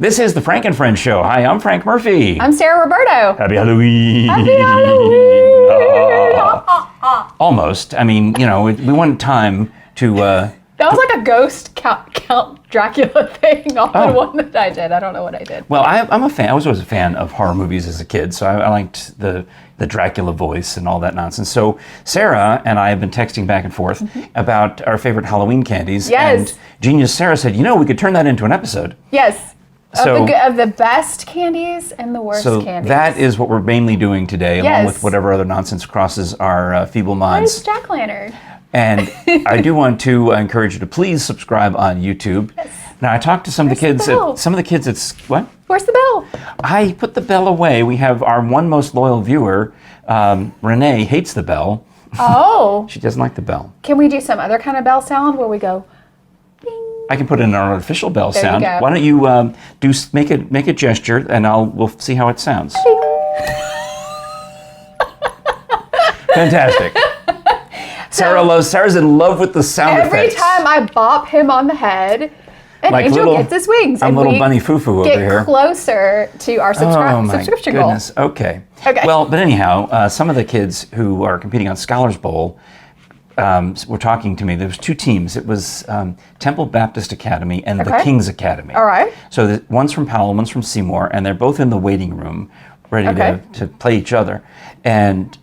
This is the Frank and Friends Show. Hi, I'm Frank Murphy. I'm Sarah Roberto. Happy Halloween. Happy Halloween. Almost. I mean, you know, we wanted time to... That was like a ghost Count Dracula thing on the one that I did. I don't know what I did. Well, I'm a fan. I was always a fan of horror movies as a kid, so I liked the Dracula voice and all that nonsense. So Sarah and I have been texting back and forth about our favorite Halloween candies. Yes. And genius Sarah said, you know, we could turn that into an episode. Yes. So, of the best candies and the worst candies. So that is what we're mainly doing today, along with whatever other nonsense crosses our feeble minds. Where's Jack-o'-lantern? And I do want to encourage you to please subscribe on YouTube. Yes. Now, I talked to some of the kids. It's what? Where's the bell? I put the bell away. We have our one most loyal viewer, Renee, hates the bell. Oh. She doesn't like the bell. Can we do some other kind of bell sound where we go, bing? I can put in an artificial bell there sound. You go. Why don't you make a gesture, and we'll see how it sounds. Fantastic. Sarah's in love with the sound effects. Every time I bop him on the head, an angel gets his wings. I'm little bunny foo-foo over here. Get closer to our subscription goal. Okay. Well, but anyhow, some of the kids who are competing on Scholars Bowl were talking to me. There was two teams. It was Temple Baptist Academy and the King's Academy. All right. So one's from Powell, one's from Seymour, and they're both in the waiting room ready to play each other. And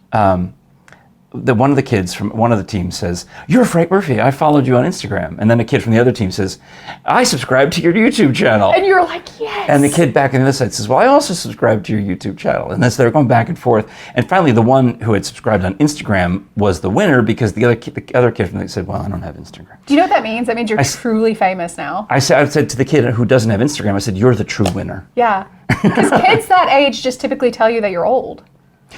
one of the kids from one of the teams says, "You're Frank Murphy. I followed you on Instagram." And then a kid from the other team says, "I subscribed to your YouTube channel." And you're like, "Yes." And the kid back on the other side says, "Well, I also subscribed to your YouTube channel." And they're going back and forth. And finally, the one who had subscribed on Instagram was the winner because the other kid from the said, "Well, I don't have Instagram." Do you know what that means? That means you're truly famous now. I said to the kid who doesn't have Instagram, I said, "You're the true winner." Yeah. Because kids that age just typically tell you that you're old.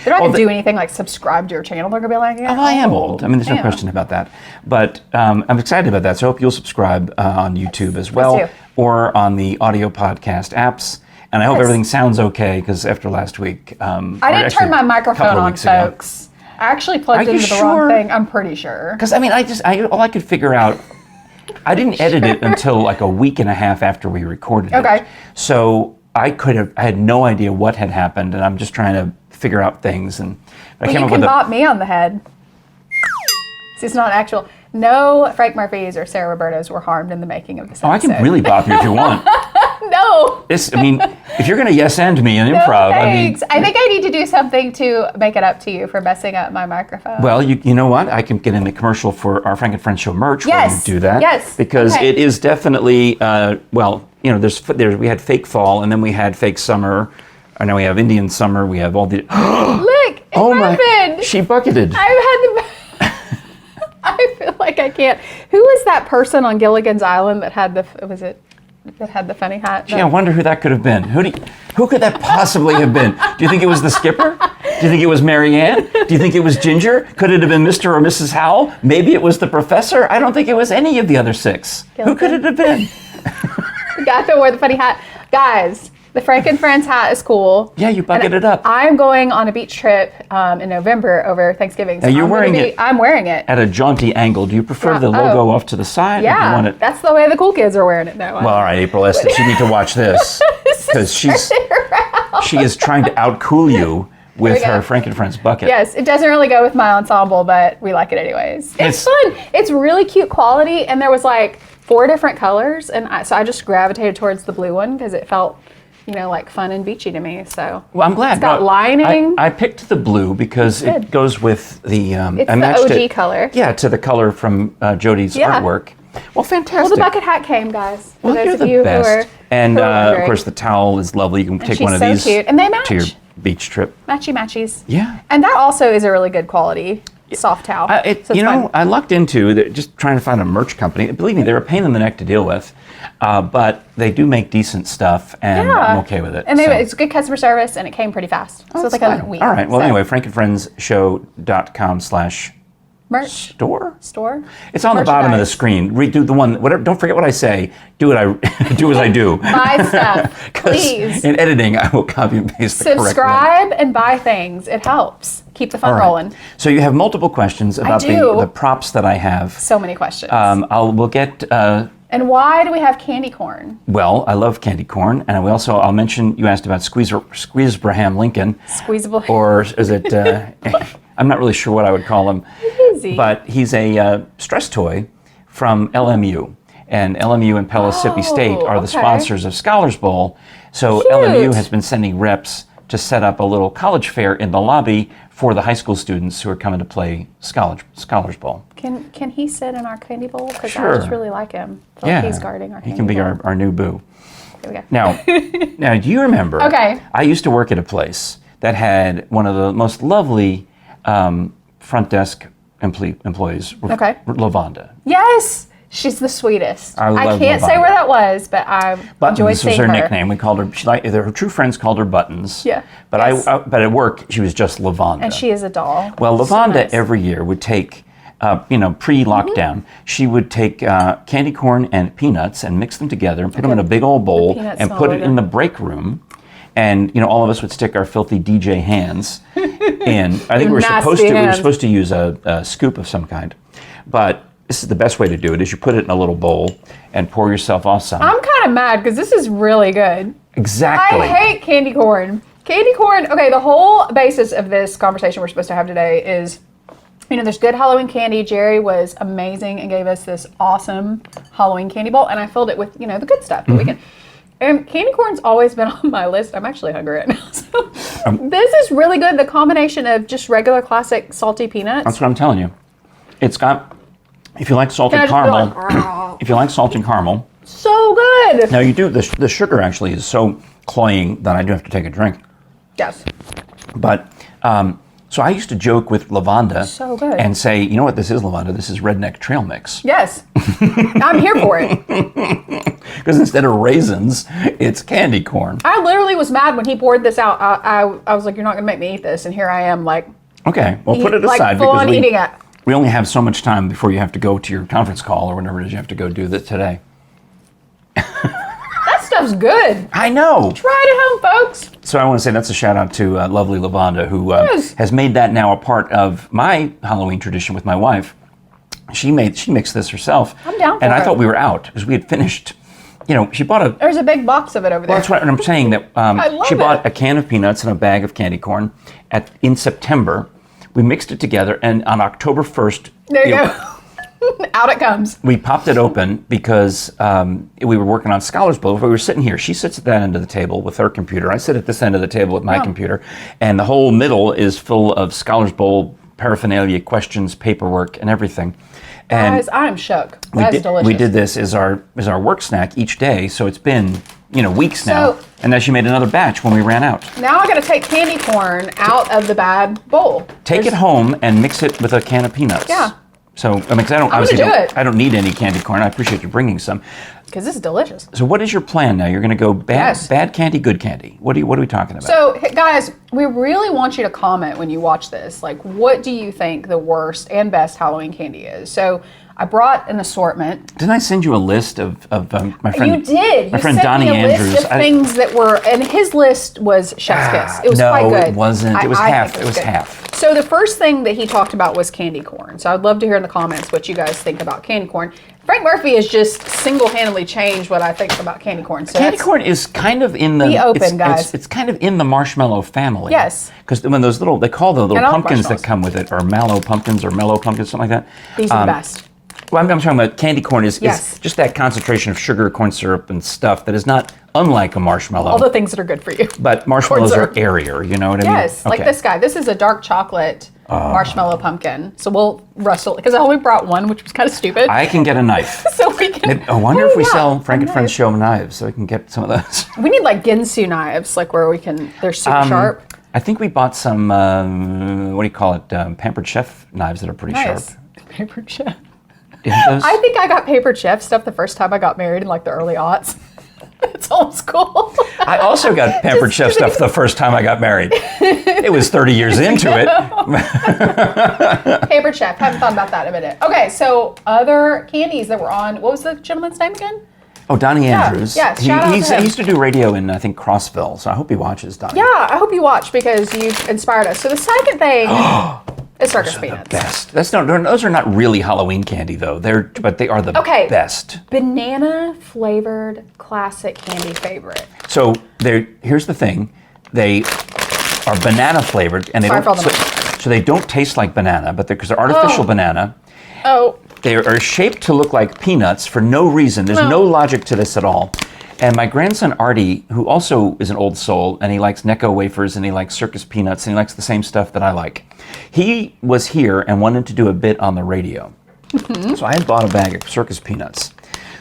They're not going to do anything like subscribe to your channel. They're going to be like, I am old. I mean, there's no question about that. But I'm excited about that. So I hope you'll subscribe on YouTube as well, or on the audio podcast apps. And I hope everything sounds okay, because after last week... I didn't turn my microphone on, folks. I actually plugged into the wrong thing. I'm pretty sure. Because, I mean, all I could figure out... I didn't edit it until like a week and a half after we recorded it. So I had no idea what had happened, and I'm just trying to figure out things, and you can bop me on the head. See, it's not actual. No Frank Murphys or Sarah Robertos were harmed in the making of this episode. I can really bop you if you want. No. I mean, if you're going to yes and me in improv, thanks. I think I need to do something to make it up to you for messing up my microphone. Well, you know what? I can get in the commercial for our Frank and Friends Show merch where you do that. Yes. Because it is definitely we had fake fall, and then we had fake summer. I know we have Indian summer. We have all the... Look, it happened. She bucketed. I feel like I can't. Who was that person on Gilligan's Island that had the funny hat? Gee, I wonder who that could have been. Who could that possibly have been? Do you think it was the skipper? Do you think it was Mary Ann? Do you think it was Ginger? Could it have been Mr. or Mrs. Howell? Maybe it was the professor? I don't think it was any of the other six. Who could it have been? The guy that wore the funny hat. Guys, the Frank and Friends hat is cool. Yeah, you bucketed it up. I'm going on a beach trip in November over Thanksgiving. So you're wearing it. I'm weering it. At a jaunty angle. Do you prefer the logo off to the side? Yeah, or do you want it? That's the way the cool kids are wearing it now. Well, all right, April Estes, you need to watch this. Because she is trying to outcool you with her Frank and Friends bucket. Yes, it doesn't really go with my ensemble, but we like it anyways. It's fun. It's really cute quality, and there was like 4 different colors, and so I just gravitated towards the blue one because it felt, like fun and beachy to me. So well, I'm glad. It's got lining. I picked the blue because it goes with the. It's the OG color. Yeah, to the color from Jodi's artwork. Well, fantastic. Well, the bucket hat came, guys. For those you're of the you best. Who are and of course, the towel is lovely. You can take one of these. Cute. And they match. To your beach trip. Matchies. Yeah. And that also is a really good quality soft towel. I lucked into just trying to find a merch company. Believe me, they're a pain in the neck to deal with, but they do make decent stuff, and I'm okay with it. And it's good customer service, and it came pretty fast. So it's like a week. All right. Well, anyway, frankandfriendshow.com/ merch store. It's on the bottom of the screen. Redo the one. Whatever. Don't forget what I say. Do as I do. Buy stuff, please. In editing, I will copy and paste the correct one. Subscribe and buy things. It helps keep the fun rolling. So you have multiple questions about the props that I have. So many questions. We'll get And why do we have candy corn? Well, I love candy corn, and I'll mention, you asked about Squeeze-Abraham Lincoln. Squeezable. Or is it, I'm not really sure what I would call him. Easy. But he's a stress toy from LMU. And LMU and Pellissippi State are the sponsors of Scholars Bowl. So Cute. LMU has been sending reps to set up a little college fair in the lobby for the high school students who are coming to play Scholars Bowl. Can he sit in our candy bowl? Because Sure. I just really like him. I feel like he's guarding our candy He can be bowl. our new boo. Here we go. Now, do you remember? Okay. I used to work at a place that had one of the most lovely front desk employees, Okay. Lavonda. Yes! She's the sweetest. I love can't say Lavonda. where that was, but I enjoyed Buttons was seeing her her. nickname. We called her. Her true friends called her Buttons. Yeah. But Yes. but at work she was just Lavonda. And she is a doll. Well, So Lavonda nice. every year would take, pre-lockdown, she would take candy corn and peanuts and mix them together and put them in a big old bowl peanuts and smell put it really in good. the break room. And all of us would stick our filthy DJ hands in. I think we were Nasty supposed to use a scoop of some kind, but this is the best way to do it. Is you put it in a little bowl and pour yourself off some. I'm kind of mad because this is really good. Exactly. I hate candy corn. Candy corn, okay, the whole basis of this conversation we're supposed to have today is, there's good Halloween candy. Jerry was amazing and gave us this awesome Halloween candy bowl, and I filled it with, the good stuff that we can. And candy corn's always been on my list. I'm actually hungry right now. So this is really good. The combination of just regular classic salty peanuts. That's what I'm telling you. It's got, if you like salted Can I just be caramel, if you like salted caramel, So good. now you do, the sugar actually is so cloying that I do have to take a drink. Yes. But, so I used to joke with Lavonda So good. and say, you know what this is, Lavonda? This is redneck trail mix. Yes. I'm here for it. Because instead of raisins, it's candy corn. I literally was mad when he poured this out. I was like, you're not going to make me eat this. And here I am, like, Okay, well put it aside full because on eating it. we only have so much time before you have to go to your conference call or whatever it is you have to go do that today. That stuff's good. I know. Try it at home, folks. So I want to say that's a shout out to lovely Lavonda who Yes. has made that now a part of my Halloween tradition with my wife. She mixed this herself. I'm down for And I it. thought we were out because we had finished, she bought a, There's a big box of it over there. well, that's what I'm saying, that love she bought it. a can of peanuts and a bag of candy corn in September. We mixed it together, and on October 1st, There you go. Out it comes. we popped it open because we were working on Scholars Bowl. We were sitting here. She sits at that end of the table with her computer. I sit at this end of the table with my computer. And the whole middle is full of Scholars Bowl paraphernalia, questions, paperwork, and everything. And Guys, I'm shook. That's delicious. we did this as our work snack each day. So it's been, weeks now. So- And then she made another batch when we ran out. Now I got to take candy corn out of the bad bowl. Take it home and mix it with a can of peanuts. Yeah. So, because I don't, I'm gonna obviously do it. I don't need any candy corn. I appreciate you bringing some. Because this is delicious. So what is your plan now? You're going to go Yes. bad candy, good candy. What are we talking about? So, guys, we really want you to comment when you watch this. Like, what do you think the worst and best Halloween candy is? So, I brought an assortment. Didn't I send you a list of my friend? You did. My You friend sent Donnie me a Andrews. list of things that were, and his list was chef's kiss. It was no, quite good. it wasn't. It was I half. think It was good. half. So the first thing that he talked about was candy corn. So I'd love to hear in the comments what you guys think about candy corn. Frank Murphy has just single-handedly changed what I think about candy corn. So Candy that's- corn is kind of in the. Be open, it's, guys. It's kind of in the marshmallow family. Yes. Because when those they call the little And I like pumpkins that marshmallows. come with it, or mallow pumpkins, or mellow pumpkins, something like that. These are the best. Well, I'm talking about candy corn is Yes. just that concentration of sugar, corn syrup, and stuff that is not unlike a marshmallow. All the things that are good for you. But marshmallows Corn are syrup. airier, you know what I mean? Yes, like Okay. this guy. This is a dark chocolate marshmallow pumpkin. So we'll rustle because I only brought one, which was kind of stupid. I can get a knife. So we can. I wonder if we yeah, sell Frank and a Friends knife. show knives so we can get some of those. We need like Ginsu knives, like where we can. They're super sharp. I think we bought some, what do you call it, Pampered Chef knives that are pretty Nice. sharp. Paper chef. Isn't those? I think I got paper chef stuff the first time I got married in like the early aughts. It's old school. I also got Pampered Chef stuff the first time I got married. It was 30 years into it. Paper chef. Haven't thought about that in a minute. Okay, so other candies that were on. What was the gentleman's name again? Oh, Donnie Andrews. yeah, shout out to He him. used to do radio in, I think, Crossville, so I hope he watches, Donnie. Yeah, I hope you watch because you've inspired us. So the second thing. It's circus Those are peanuts. the best. Those are not really Halloween candy though. But they are the best. Banana flavored classic candy favorite. So here's the thing. They are banana flavored, and so they don't taste like banana, but because they're artificial banana. Oh. They are shaped to look like peanuts for no reason. There's no logic to this at all. And my grandson Artie, who also is an old soul, and he likes Necco wafers, and he likes circus peanuts, and he likes the same stuff that I like. He was here and wanted to do a bit on the radio. So I had bought a bag of circus peanuts.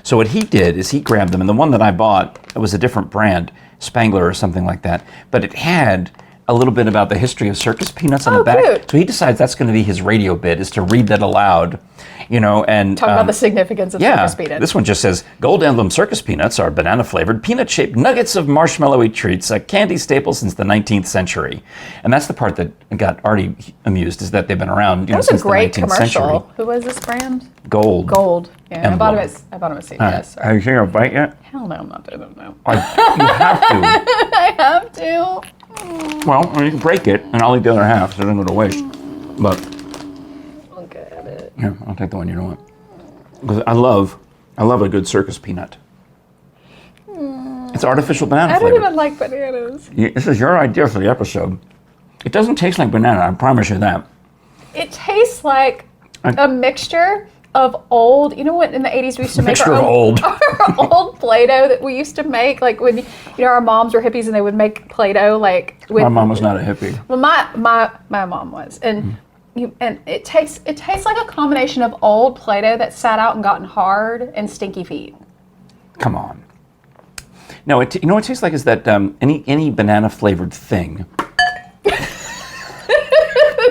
So what he did is he grabbed them, and the one that I bought, it was a different brand, Spangler or something like that, but it had a little bit about the history of circus peanuts on the back. Cute. So he decides that's going to be his radio bit, is to read that aloud, and talk about the significance of circus peanuts. This one just says, Gold Emblem circus peanuts are banana-flavored, peanut-shaped nuggets of marshmallowy treats, a candy staple since the 19th century. And that's the part that got Artie amused, is that they've been around since the 19th century. That was a great commercial. Who was this brand? Gold. Yeah, I bought them at CVS. Have you seen a bite yet? Hell no, I'm not doing it. No. You have to. I have to. Well, you can break it, and I'll eat the other half, so it doesn't go to waste. But Look at it. here, I'll take the one you don't want. Because I love a good circus peanut. It's artificial banana I don't flavor. even like bananas. This is your idea for the episode. It doesn't taste like banana, I promise you that. It tastes like a mixture of old, you know what in the 80s we used to make Mixture of old. our old Play-Doh that we used to make, like when our moms were hippies and they would make Play-Doh like with. My mom was not a hippie. Well, my mom was, and it tastes like a combination of old Play-Doh that sat out and gotten hard and stinky feet. Come on. No, what it tastes like is that any banana flavored thing.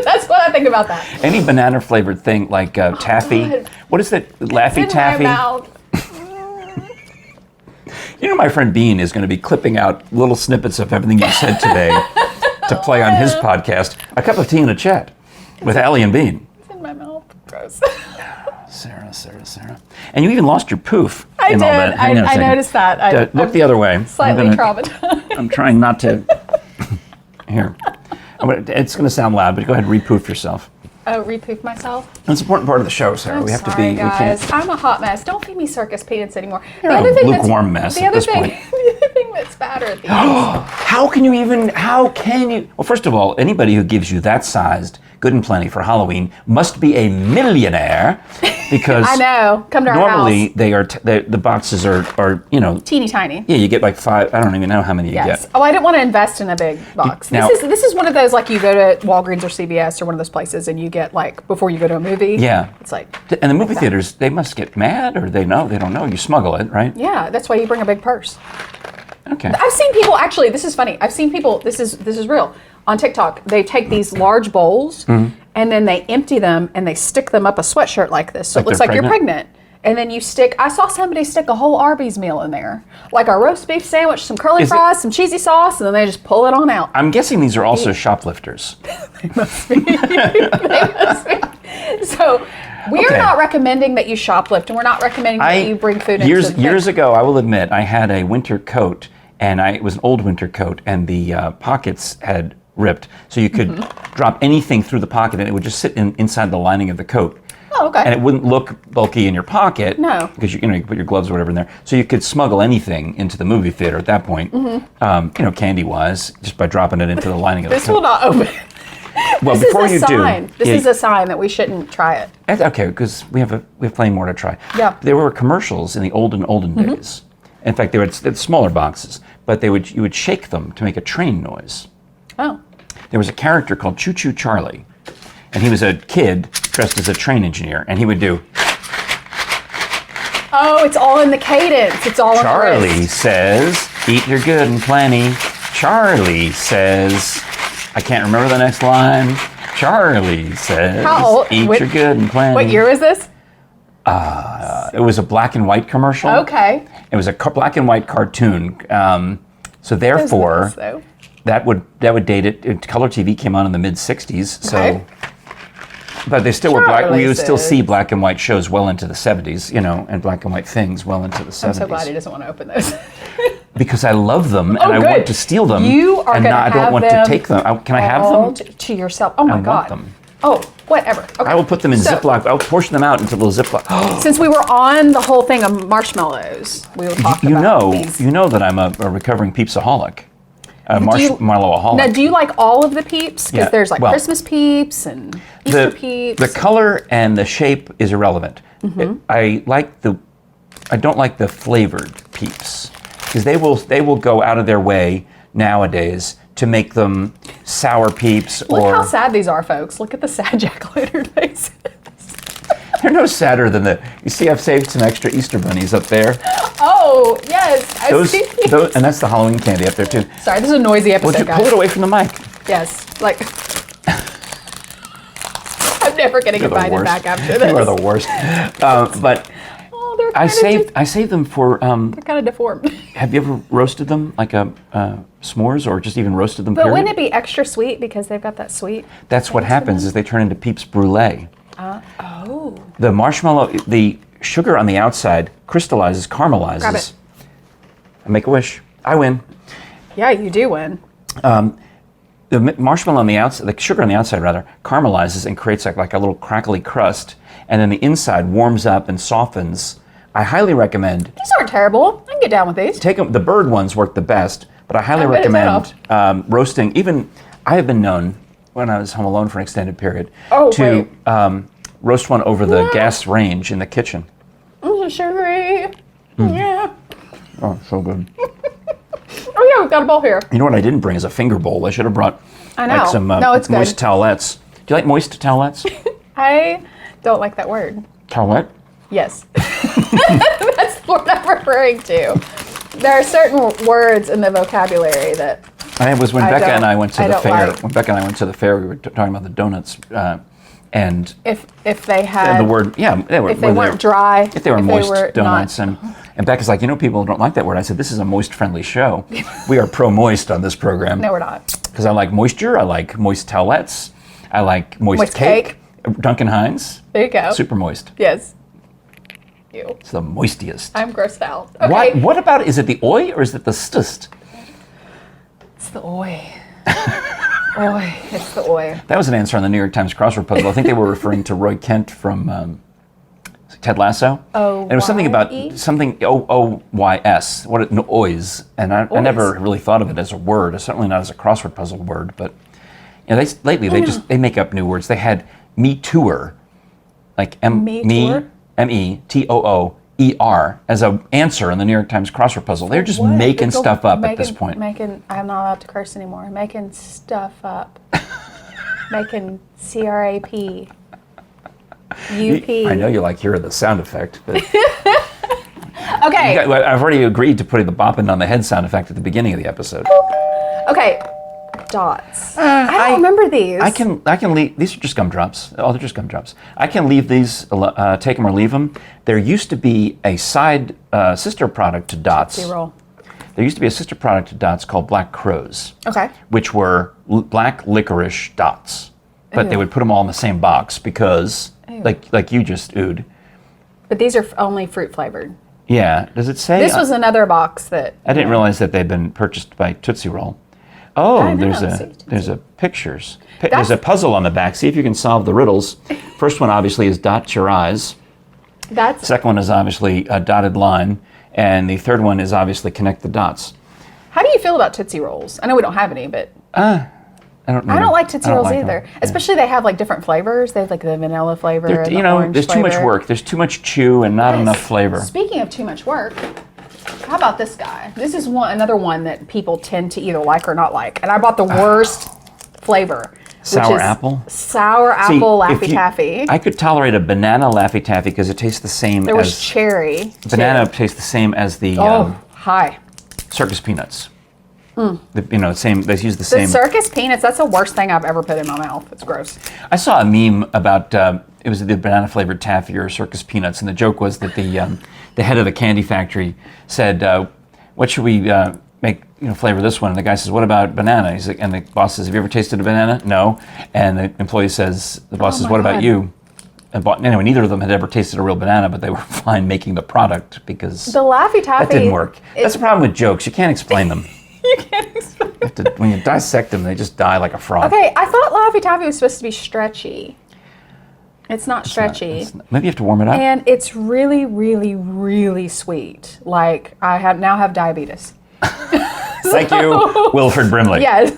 That's what I think about that. Any banana flavored thing like taffy. God. What is that? Laffy It's in Taffy? my mouth. My friend Bean is going to be clipping out little snippets of everything you said today to play on his podcast, A Cup of Tea and a Chat with Allie and Bean. It's in my mouth. Gross. Sarah. And you even lost your poof. I in did. all that. Hang on a I second. noticed that. Look the other way. Slightly traumatized. I'm trying not to. Here. It's going to sound loud, but go ahead and repoof yourself. Oh, repoof myself? That's an important part of the show, Sarah. I'm we have sorry, to be. guys. We can't. I'm a hot mess. Don't feed me circus peanuts anymore. You're a lukewarm mess at this point. The other thing that's badder at the end. How can you? Well, first of all, anybody who gives you that sized good and plenty for Halloween must be a millionaire, because I know. Come to our normally house. the boxes are Teeny tiny. Yeah, you get like 5. I don't even know how many you get. Oh, I didn't want to invest in a big box. Now- This is one of those, like, you go to Walgreens or CVS or one of those places and you get, like, before you go to a movie. Yeah. It's like. And the movie theaters, they must get mad, or they don't know. You smuggle it, right? Yeah, that's why you bring a big purse. Okay. I've seen people, actually, this is funny. I've seen people, this is real. On TikTok, they take these large bowls and then they empty them and they stick them up a sweatshirt like this. So Like it looks they're like you're pregnant. And then I saw somebody stick a whole Arby's meal in there. Like a roast beef sandwich, some curly fries, some cheesy sauce, and then they just pull it on out. I'm guessing these are also shoplifters. They must be. So we are not recommending that you shoplift, and we're not recommending that you bring food into the Years ago, I will admit, I had a winter coat, and it was an old winter coat, and the pockets had ripped, so you could drop anything through the pocket, and it would just sit inside the lining of the coat. Oh, okay. And it wouldn't look bulky in your pocket. No. Because you put your gloves or whatever in there. So you could smuggle anything into the movie theater at that point, candy-wise, just by dropping it into the lining of the coat. This will not open. Well, This before is a you sign. do, This is a sign that we shouldn't try it. That's okay, because we have plenty more to try. Yeah. There were commercials in the olden days. In fact, they were smaller boxes, but you would shake them to make a train noise. Oh. There was a character called Choo Choo Charlie, and he was a kid dressed as a train engineer, and he would do. Oh, it's all in the cadence. It's all in the Charlie wrist. says, "Eat your good and plenty." Charlie says, I can't remember the next line. Charlie says, How old? "Eat your good and plenty." What year was this? It was a black and white commercial. Okay. It was a black and white cartoon. So therefore, Though. that would date it. Color TV came on in the mid '60s. So, Okay. but they still were black. Charlie We would still says. see black and white shows well into the '70s, and black and white things well into the '70s. I'm so glad he doesn't want to open those. Because I love them and I good. want to steal them. You are and going to I don't have want them to take them. Can I have all them? to yourself. Oh my want God. them. Oh, Whatever. Okay. I will put them in Ziploc. I'll portion them out into little Ziploc. Since we were on the whole thing of marshmallows, we will talk about these. You know that I'm a recovering Peepsaholic. Marshmallow-aholic. Now, do you like all of the Peeps? Because there's like Christmas Peeps and Easter Peeps. The color and the shape is irrelevant. I don't like the flavored Peeps because they will go out of their way nowadays to make them sour Peeps. Look how sad these are, folks. Look at the sad jack-o'-lantern faces. They're no sadder than you see, I've saved some extra Easter bunnies up there. Oh, yes. I see. And that's the Halloween candy up there, too. Sorry, this is a noisy episode, guys. Pull it away from the mic. Yes. Like, I'm never getting invited back after this. You are the worst. But I saved them for... they're kind of deformed. Have you ever roasted them, like s'mores, or just even roasted them, But wouldn't it be extra sweet because they've got that sweet? That's what happens, is they turn into Peeps Brulee. Oh. The marshmallow, the sugar on the outside crystallizes, caramelizes. Grab it. I make a wish. I win. Yeah, you do win. The marshmallow on the outside, the sugar on the outside rather, caramelizes and creates like a little crackly crust, and then the inside warms up and softens. I highly recommend. These aren't terrible. I can get down with these. Take them. The bird ones work the best, but I highly recommend roasting. Even I have been known when I was home alone for an extended period to roast one over the gas range in the kitchen. Sugary. Yeah. Oh, so good. Oh yeah, we've got a bowl here. You know what I didn't bring is a finger bowl. I should have brought like some it's moist good. towelettes. Do you like moist towelettes? I don't like that word. Towelette? Yes. That's the word I'm referring to. There are certain words in the vocabulary that It was when Becca and I went to the fair. Like. When Becca and I went to the fair, we were talking about the donuts, and if they had the word, if they weren't dry, if they were moist donuts, and Becca's like, people don't like that word. I said, this is a moist-friendly show. We are pro-moist on this program. No, we're not. Because I like moisture. I like moist towelettes. I like moist cake. Duncan Hines. There you go. Super moist. Yes. Ew. It's the moistiest. I'm grossed out. Okay. What about, is it the oi or is it the stust? It's the oi. Oi. It's the oi. That was an answer on the New York Times crossword puzzle. I think they were referring to Roy Kent from Ted Lasso. Oh. And it was something about O-O-Y-S. What no, ois. And I never really thought of it as a word. Certainly not as a crossword puzzle word. But they make up new words. They had Me Tooer, like M-E-T-O-O-E-R as an answer in the New York Times crossword puzzle. They're just making stuff up at this point. I'm not allowed to curse anymore. Making stuff up. Making C-R-A-P. U-P. I know you like hearing the sound effect, but okay. I've already agreed to putting the bopping on the head sound effect at the beginning of the episode. Okay. Dots. I don't remember these. I can leave. These are just gumdrops. Oh, they're just gumdrops. I can leave these, take them or leave them. There used to be a sister product to Dots. Roll. There used to be a sister product to Dots called Black Crows. Okay. Which were black licorice dots, but they would put them all in the same box because, like you just oohed. But these are only fruit flavored. Yeah. Does it say? This was another box that. I didn't realize that they'd been purchased by Tootsie Roll. Oh, there's a pictures. There's a puzzle on the back. See if you can solve the riddles. First one obviously is dot your eyes. Second one is obviously a dotted line, and the third one is obviously connect the dots. How do you feel about Tootsie Rolls? I know we don't have any, but I don't like Tootsie Rolls either. Them. Especially they have like different flavors. They have like the vanilla flavor. And the orange there's flavor. Too much work. There's too much chew and not enough flavor. Speaking of too much work. How about this guy? This is another one that people tend to either like or not like. And I bought the worst flavor. Sour apple? Sour apple Laffy Taffy. I could tolerate a banana Laffy Taffy because it tastes the same There was cherry. Banana tastes the same as the circus peanuts. Same. They use the same. The circus peanuts, that's the worst thing I've ever put in my mouth. It's gross. I saw a meme about, it was the banana flavored taffy or circus peanuts, and the joke was that the head of the candy factory said, what should we make, flavor this one? And the guy says, what about banana? He's like, and the boss says, have you ever tasted a banana? No. And the employee says, the boss says, what about you? And anyway, neither of them had ever tasted a real banana, but they were fine making the product because the Laffy Taffy, that didn't work. That's the problem with jokes. You can't explain them. You can't explain them. When you dissect them, they just die like a frog. Okay, I thought Laffy Taffy was supposed to be stretchy. It's not stretchy. Maybe you have to warm it up. And it's really, really, really sweet. Like, I now have diabetes. Thank you, Wilfred Brimley. Yes.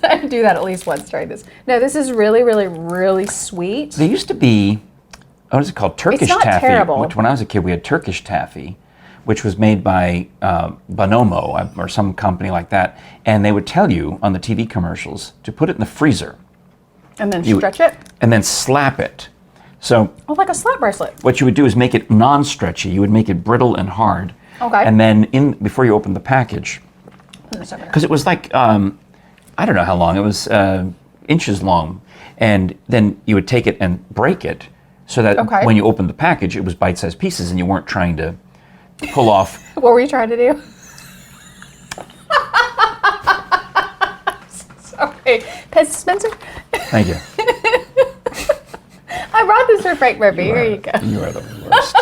I do that at least once during this. No, this is really, really, really sweet. There used to be, what is it called? Turkish It's not taffy. terrible. Which, when I was a kid, we had Turkish taffy, which was made by Bonomo or some company like that. And they would tell you on the TV commercials to put it in the freezer. And then stretch it? And then slap it. So, like a slap bracelet. what you would do is make it non-stretchy. You would make it brittle and hard. Okay. And then before you open the package, because it was like, I don't know how long, it was inches long. And then you would take it and break it so that when you opened the package, it was bite-sized pieces and you weren't trying to pull off. What were you trying to do? Sorry. Pez dispenser? Thank you. I brought this for Frank Murphy. Here you go. You are the worst.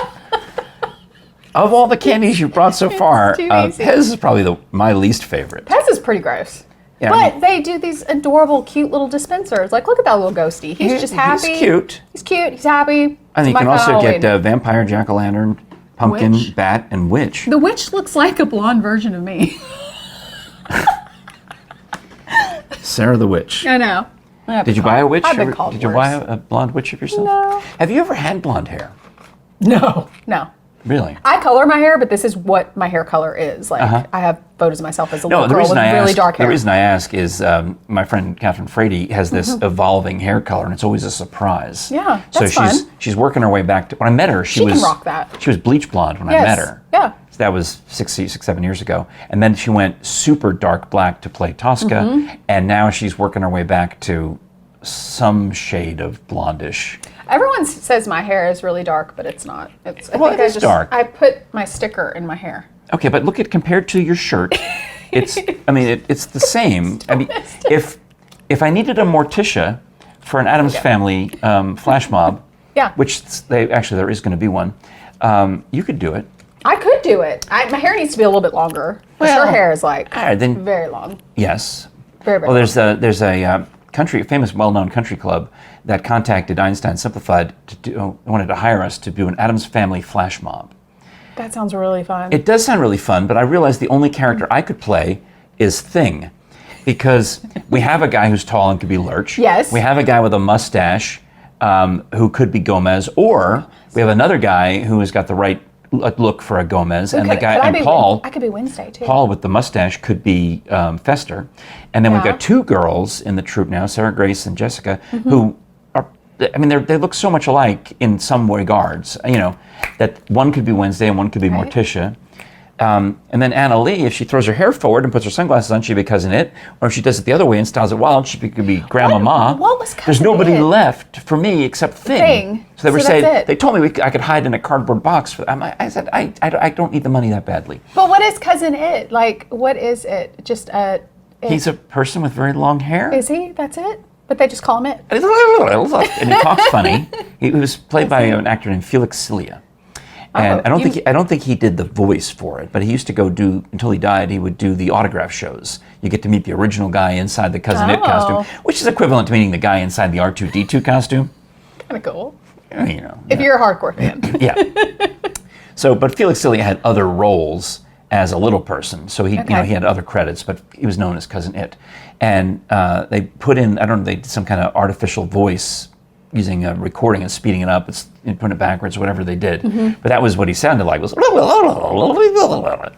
Of all the candies you've brought so far, too easy. Pez is probably my least favorite. Pez is pretty gross. Yeah, but they do these adorable, cute little dispensers. Like, look at that little ghosty. He's just happy. He's cute. He's cute. He's happy. And you It's can my also Halloween. get vampire, jack-o'-lantern, pumpkin, Witch. bat, and witch. The witch looks like a blonde version of me. Sarah the Witch. I know. Did you buy a witch? I've been called Did you worse. buy a blonde witch of yourself? No. Have you ever had blonde hair? No. No. Really? I color my hair, but this is what my hair color is. Like, I have photos of myself as a little girl with really dark hair. The reason I ask is my friend Catherine Frady has this evolving hair color, and it's always a surprise. Yeah, so that's she's fun. she's working her way back to. When I met her, she was can rock that. She was bleach blonde when I Yes. met her. Yeah. So that was 7 years ago, and then she went super dark black to play Tosca, and now she's working her way back to some shade of blondish. Everyone says my hair is really dark, but it's not. I It think is dark. I put my sticker in my hair. Okay, but look at compared to your shirt, it's. I mean, it's the same. I mean, if I needed a Morticia for an Addams Family flash mob, Yeah. which there is going to be one, you could do it. I could do it. My hair needs to be a little bit longer. Well, her hair is like all right, then very long. yes. Very, very Well, long. there's a famous, well-known country club that contacted Einstein Simplified wanted to hire us to do an Addams Family flash mob. That sounds really fun. It does sound really fun, but I realized the only character I could play is Thing, because we have a guy who's tall and could be Lurch. Yes. We have a guy with a mustache who could be Gomez, or we have another guy who has got the right look for a Gomez, and the guy and Paul. I could be Wednesday too. Paul with the mustache could be Fester, and then we've got two girls in the troupe now, Sarah Grace and Jessica, who are. I mean, they look so much alike in some regards. You know, that one could be Wednesday and one could be Morticia. And then Anna Lee, if she throws her hair forward and puts her sunglasses on, she'd be Cousin It. Or if she does it the other way and styles it wild, she could be Grandmama. What was Cousin There's nobody It? left for me except Thing. So they were So saying, that's it. they told me I could hide in a cardboard box. I said, I don't need the money that badly. But what is Cousin It? Like, what is it? Just a. He's a person with very long hair. Is he? That's it? But they just call him It. And he talks funny. He was played by an actor named Felix Cilia. And I don't think he did the voice for it, but he used to go do, until he died, he would do the autograph shows. You get to meet the original guy inside the Cousin It costume, which is equivalent to meeting the guy inside the R2-D2 costume. Kind of cool. You know. If you're a hardcore fan. Yeah. So, but Felix Cilia had other roles as a little person, so he he had other credits, but he was known as Cousin It. And they put in, I don't know, they did some kind of artificial voice using a recording and speeding it up, putting it backwards, whatever they did. But that was what he sounded like. Was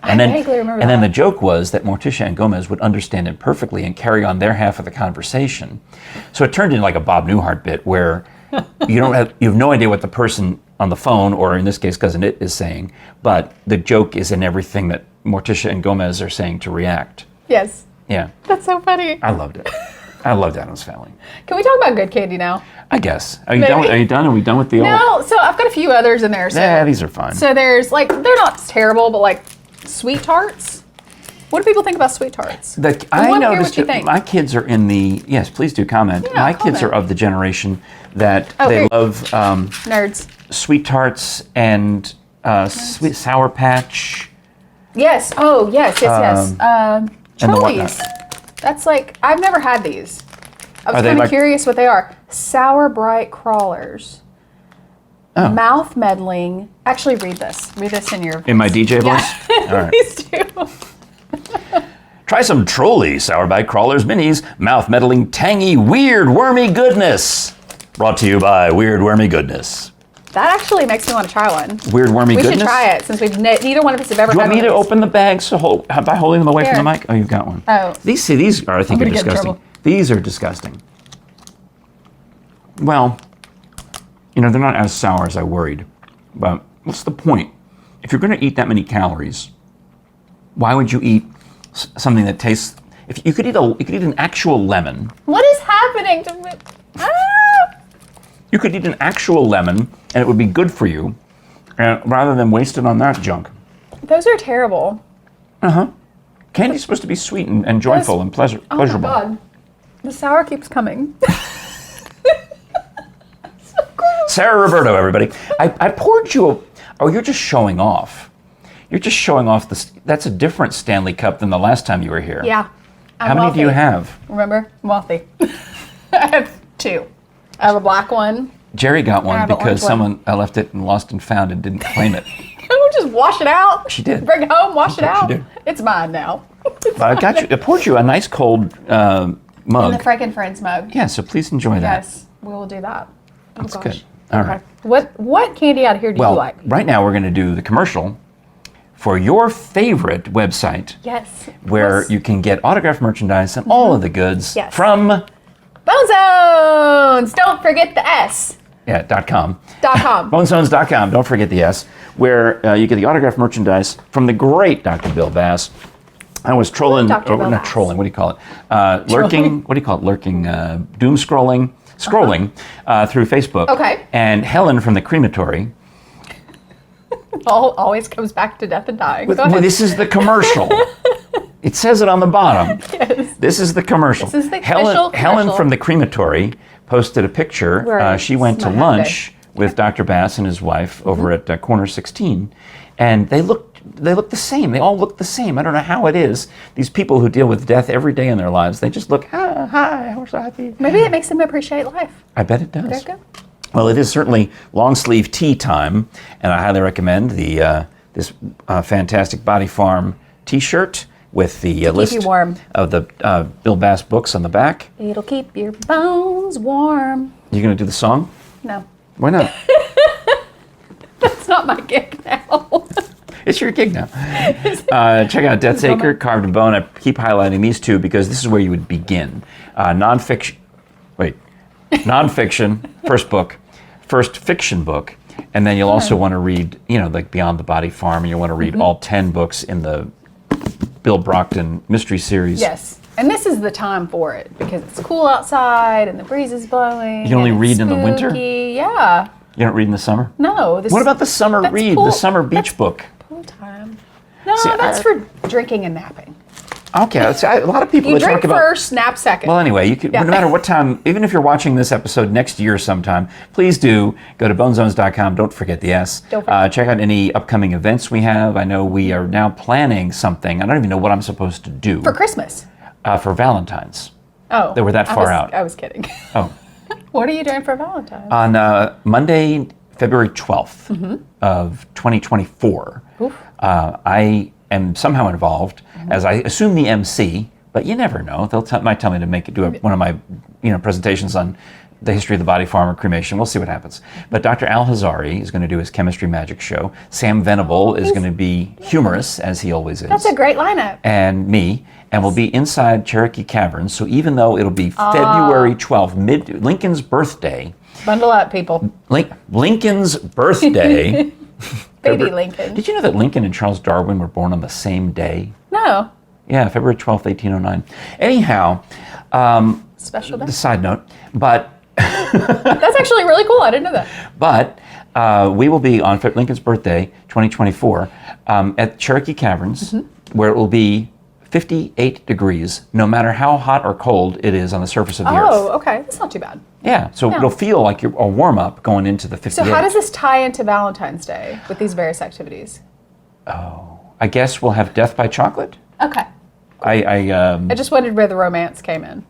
and then the joke was that Morticia and Gomez would understand him perfectly and carry on their half of the conversation. So it turned into like a Bob Newhart bit where you have no idea what the person on the phone, or in this case Cousin It, is saying, but the joke is in everything that Morticia and Gomez are saying to react. Yes. Yeah. That's so funny. I loved it. I loved Addams Family. Can we talk about good candy now? I guess. Are you done? Are you done? Are we done with the old? No, so I've got a few others in there. So, Yeah, these are fine. So there's like, they're not terrible, but like sweet tarts. What do people think about sweet tarts? I noticed that my kids are in the, yes, please do comment. Yeah, my kids are of the generation that they love nerds. Sweet tarts and sweet Sour Patch. Yes. Oh, yes. And the Chilies. That's like, I've never had these. I was Are they kind of like- curious what they are. Sour Bright Crawlers. Mouth meddling. Actually, read this. Read this in your voice. In my DJ voice? Yeah. All right. Please do. Try some Trolli Sour Bite Crawlers Minis mouth meddling tangy weird wormy goodness. Brought to you by Weird Wormy Goodness. That actually makes me want to try one. Weird wormy We goodness? should try it since neither one of us have ever Do you had want me one to of these. open the bags by holding them away from the Here. mic? Oh, you've got one. Oh. These are, I think, I'm are gonna get in disgusting. trouble. These are disgusting. Well, they're not as sour as I worried. But what's the point? If you're going to eat that many calories, why would you eat something that tastes? If you could eat an actual lemon. What is happening to me? Ah! You could eat an actual lemon, and it would be good for you, rather than waste it on that junk. Those are terrible. Candy's supposed to be sweet and joyful and pleasurable. Oh my God. The sour keeps coming. So gross. Sarah Roberto, everybody. I poured you you're just showing off. You're just showing off that's a different Stanley Cup than the last time you were here. Yeah. How many do you have? Remember? I'm wealthy. I have 2. I have a black one. Jerry got one have an because orange one. someone lost and lost and found and didn't claim it. Just wash it out. She did. Bring it home, wash it out. She did. It's mine now. But I poured you a nice cold mug. In the Franken Friends mug. Yeah, so please enjoy that. Yes, we will do that. That's gosh. good. All right. What candy out of here do you like? Right now we're going to do the commercial for your favorite website. Yes. Where you can get autographed merchandise and all of the goods from Bone Zones. Don't forget the S. Yeah, .com. .com. Bonezones.com. Don't forget the S, where you get the autographed merchandise from the great Dr. Bill Bass. I was trolling, not trolling. What do you call it? Lurking. What do you call it? Lurking. Doom scrolling through Facebook. Okay. And Helen from the crematory. Always comes back to death and dying. Go Well, ahead. this is the commercial. It says it on the bottom. Yes. This is the commercial. This is the Helen official commercial. from the crematory posted a picture. Right. She went to My lunch with Dr. Bass and his wife over at Corner 16, and they looked the same. They all look the same. I don't know how it is. These people who deal with death every day in their lives, they just look, hi, we're so happy. Maybe it makes them appreciate life. I bet it does. There you go. Well, it is certainly long sleeve tea time, and I highly recommend this fantastic Body Farm T-shirt with the list you warm. of the Bill Bass books on the back. It'll keep your bones warm. You going to do the song? No. Why not? That's not my gig now. It's your gig now. Check out Death's Acre, Carved in Bone. I keep highlighting these two because this is where you would begin. Nonfiction, first fiction book, and then you'll also want to read, like Beyond the Body Farm, and you'll want to read all 10 books in the Bill Brockton mystery series. Yes. And this is the time for it because it's cool outside and the breeze is blowing. You can only and it's read in the winter? spooky. Yeah. You don't read in the summer? No. What about the summer that's read, pool- the summer beach that's book? Pool time. No, See, that's for drinking and napping. Okay, a lot of people You that drink talk about. first, nap second. Well, anyway, you could, no matter what time, even if you're watching this episode next year sometime, please do go to bonezones.com. Don't forget the S. Don't forget. Check out any upcoming events we have. I know we are now planning something. I don't even know what I'm supposed to do. For Christmas. For Valentine's. Oh. That we're that far out. I was kidding. Oh. What are you doing for Valentine's? On Monday, February 12th of 2024, I am somehow involved as I assume the MC, but you never know. Might tell me to do one of my presentations on the history of the body farm or cremation. We'll see what happens. But Dr. Al Hazari is going to do his chemistry magic show. Sam Venable is going to be humorous, as he always is. That's a great lineup. And me. And we'll be inside Cherokee Caverns. So even though it'll be February 12th, Lincoln's birthday. Bundle up, people. Lincoln's birthday. Baby Lincoln. Did you know that Lincoln and Charles Darwin were born on the same day? No. Yeah, February 12th, 1809. Anyhow, Special day. the side note, but That's actually really cool. I didn't know that. But we will be on Lincoln's birthday, 2024, at Cherokee Caverns, where it will be 58 degrees, no matter how hot or cold it is on the surface of the Earth. Oh, okay. That's not too bad. Yeah, so it'll feel like you're a warm-up going into the 58. So how does this tie into Valentine's Day with these various activities? I guess we'll have Death by Chocolate? Okay. I just wondered where the romance came in.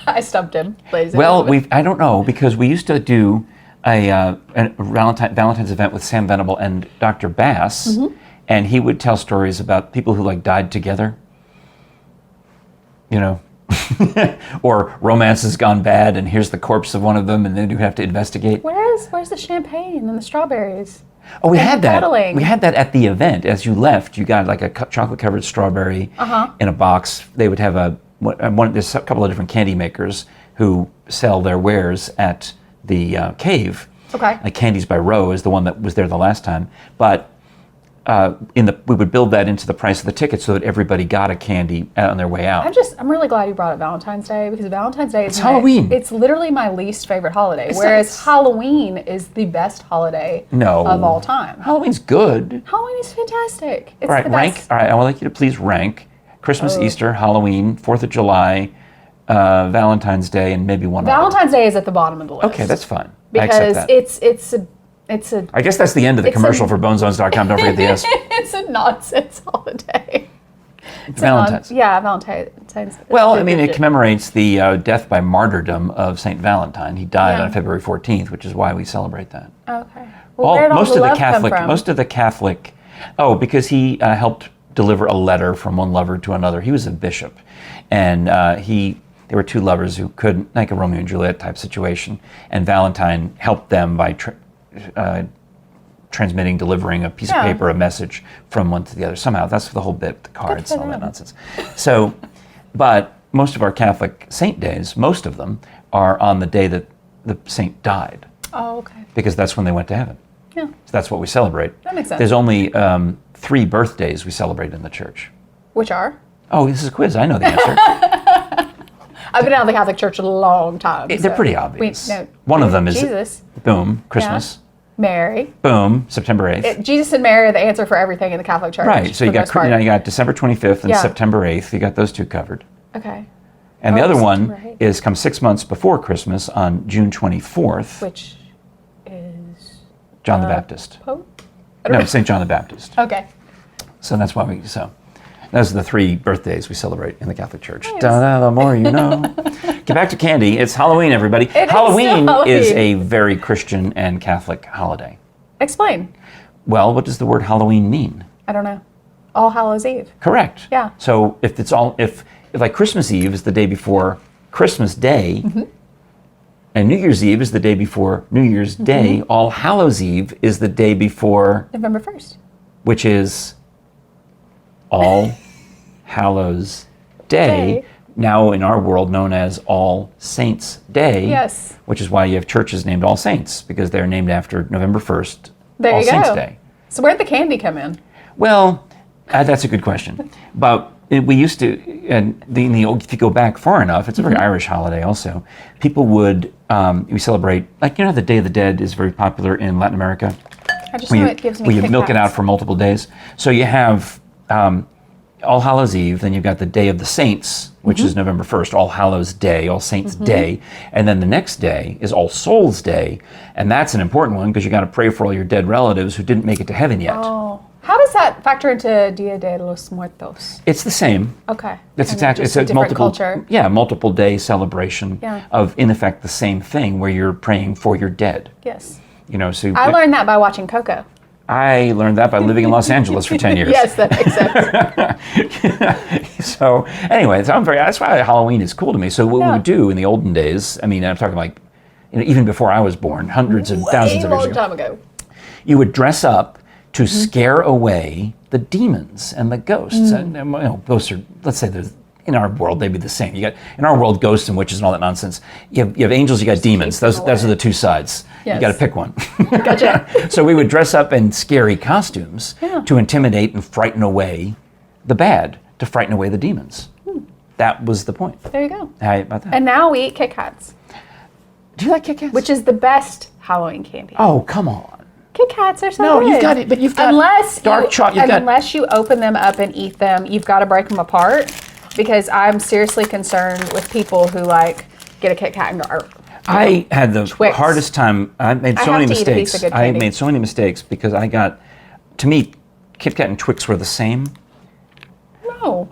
I stumped him, ladies and Well, gentlemen. I don't know, because we used to do a Valentine's event with Sam Venable and Dr. Bass, and he would tell stories about people who like died together. You know, or romance has gone bad, and here's the corpse of one of them, and then you have to investigate. Where's the champagne and the strawberries? Oh, we had that. Cuddling. We had that at the event. As you left, you got like a chocolate-covered strawberry in a box. They would have there's a couple of different candy makers who sell their wares at the cave. Okay. Like Candies by Row is the one that was there the last time. But we would build that into the price of the ticket so that everybody got a candy on their way out. I'm really glad you brought up Valentine's Day, because Valentine's Day is Halloween. It's literally my least favorite holiday, whereas Halloween is the best holiday of all time. Halloween's good. Halloween is fantastic. It's All right, the rank. best. All right, I would like you to please rank Christmas, Easter, Halloween, 4th of July, Valentine's Day, and maybe one other. Valentine's Day is at the bottom of the list. Okay, that's fine. I Because accept that. it's a I guess that's the end of the commercial for bonezones.com. Don't forget the S. it's a nonsense holiday. Valentine's. Valentine's. Well, I mean, it commemorates the death by martyrdom of Saint Valentine. He died on February 14th, which is why we celebrate that. Okay. Well, where did all most the of the love Catholic, come from? most of the Catholic, because he helped deliver a letter from one lover to another. He was a bishop, and there were two lovers who couldn't, like a Romeo and Juliet type situation, and Valentine helped them by delivering a piece of paper, a message from one to the other. Somehow, that's the whole bit, the cards and all that nonsense. So, but most of our Catholic saint days, most of them, are on the day that the saint died. Oh, okay. Because that's when they went to heaven. Yeah. So that's what we celebrate. That makes sense. There's only 3 birthdays we celebrate in the church. Which are? Oh, this is a quiz. I know the answer. I've been out of the Catholic Church a long time. They're pretty obvious. No, one of them is Jesus. Boom, Christmas. Yeah. Mary. Boom, September 8th. Jesus and Mary are the answer for everything in the Catholic Church. Right. So you got December 25th and September 8th. You got those two covered. Okay. And the other one comes 6 months before Christmas on June 24th. Which is John the Baptist. Pope? No, St. John the Baptist. Okay. So that's why those are the 3 birthdays we celebrate in the Catholic Church. Nice. The more you know. Get back to candy. It's Halloween, everybody. Halloween is a very Christian and Catholic holiday. Explain. Well, what does the word Halloween mean? I don't know. All Hallows Eve. Correct. Yeah. So if like Christmas Eve is the day before Christmas Day, and New Year's Eve is the day before New Year's Day, All Hallows Eve is the day before November 1st. Which is All Hallows Day, now in our world known as All Saints Day. Yes. Which is why you have churches named All Saints, because they're named after November 1st, All Saints Day. So where'd the candy come in? Well, that's a good question. But we used to, if you go back far enough, it's a very Irish holiday also. People would, we celebrate, like, the Day of the Dead is very popular in Latin America. I just know it gives me you milk it out for multiple days. So you have All Hallows Eve, then you've got the Day of the Saints, which is November 1st, All Hallows Day, All Saints Day, and then the next day is All Souls Day, and that's an important one because you got to pray for all your dead relatives who didn't make it to heaven yet. Oh. How does that factor into Dia de los Muertos? It's the same. Okay. That's exactly. It's a different multiple culture. Yeah, multiple day celebration of, in effect, the same thing where you're praying for your dead. Yes. So I learned that by watching Coco. I learned that by living in Los Angeles for 10 years. Yes, that makes sense. So anyway, that's why Halloween is cool to me. So what we would do in the olden days, I mean, I'm talking like, even before I was born, hundreds of thousands of years ago. You would dress up to scare away the demons and the ghosts. And ghosts are, let's say, in our world they'd be the same. You got in our world ghosts and witches and all that nonsense. You have angels, you got demons. Those are the two sides. Yes. You got to pick one. Gotcha. So we would dress up in scary costumes to intimidate and frighten away the bad, to frighten away the demons. That was the point. There you go. How about that? And now we eat KitKats. Do you like KitKats? Which is the best Halloween candy. Oh, come on. KitKats are so no, good. You've got it, but you've got dark chocolate. Unless you open them up and eat them, you've got to break them apart. Because I'm seriously concerned with people who get a KitKat and go. I had the Twix. hardest time. I made so many mistakes. I made so many mistakes because to me, KitKat and Twix were the same. No.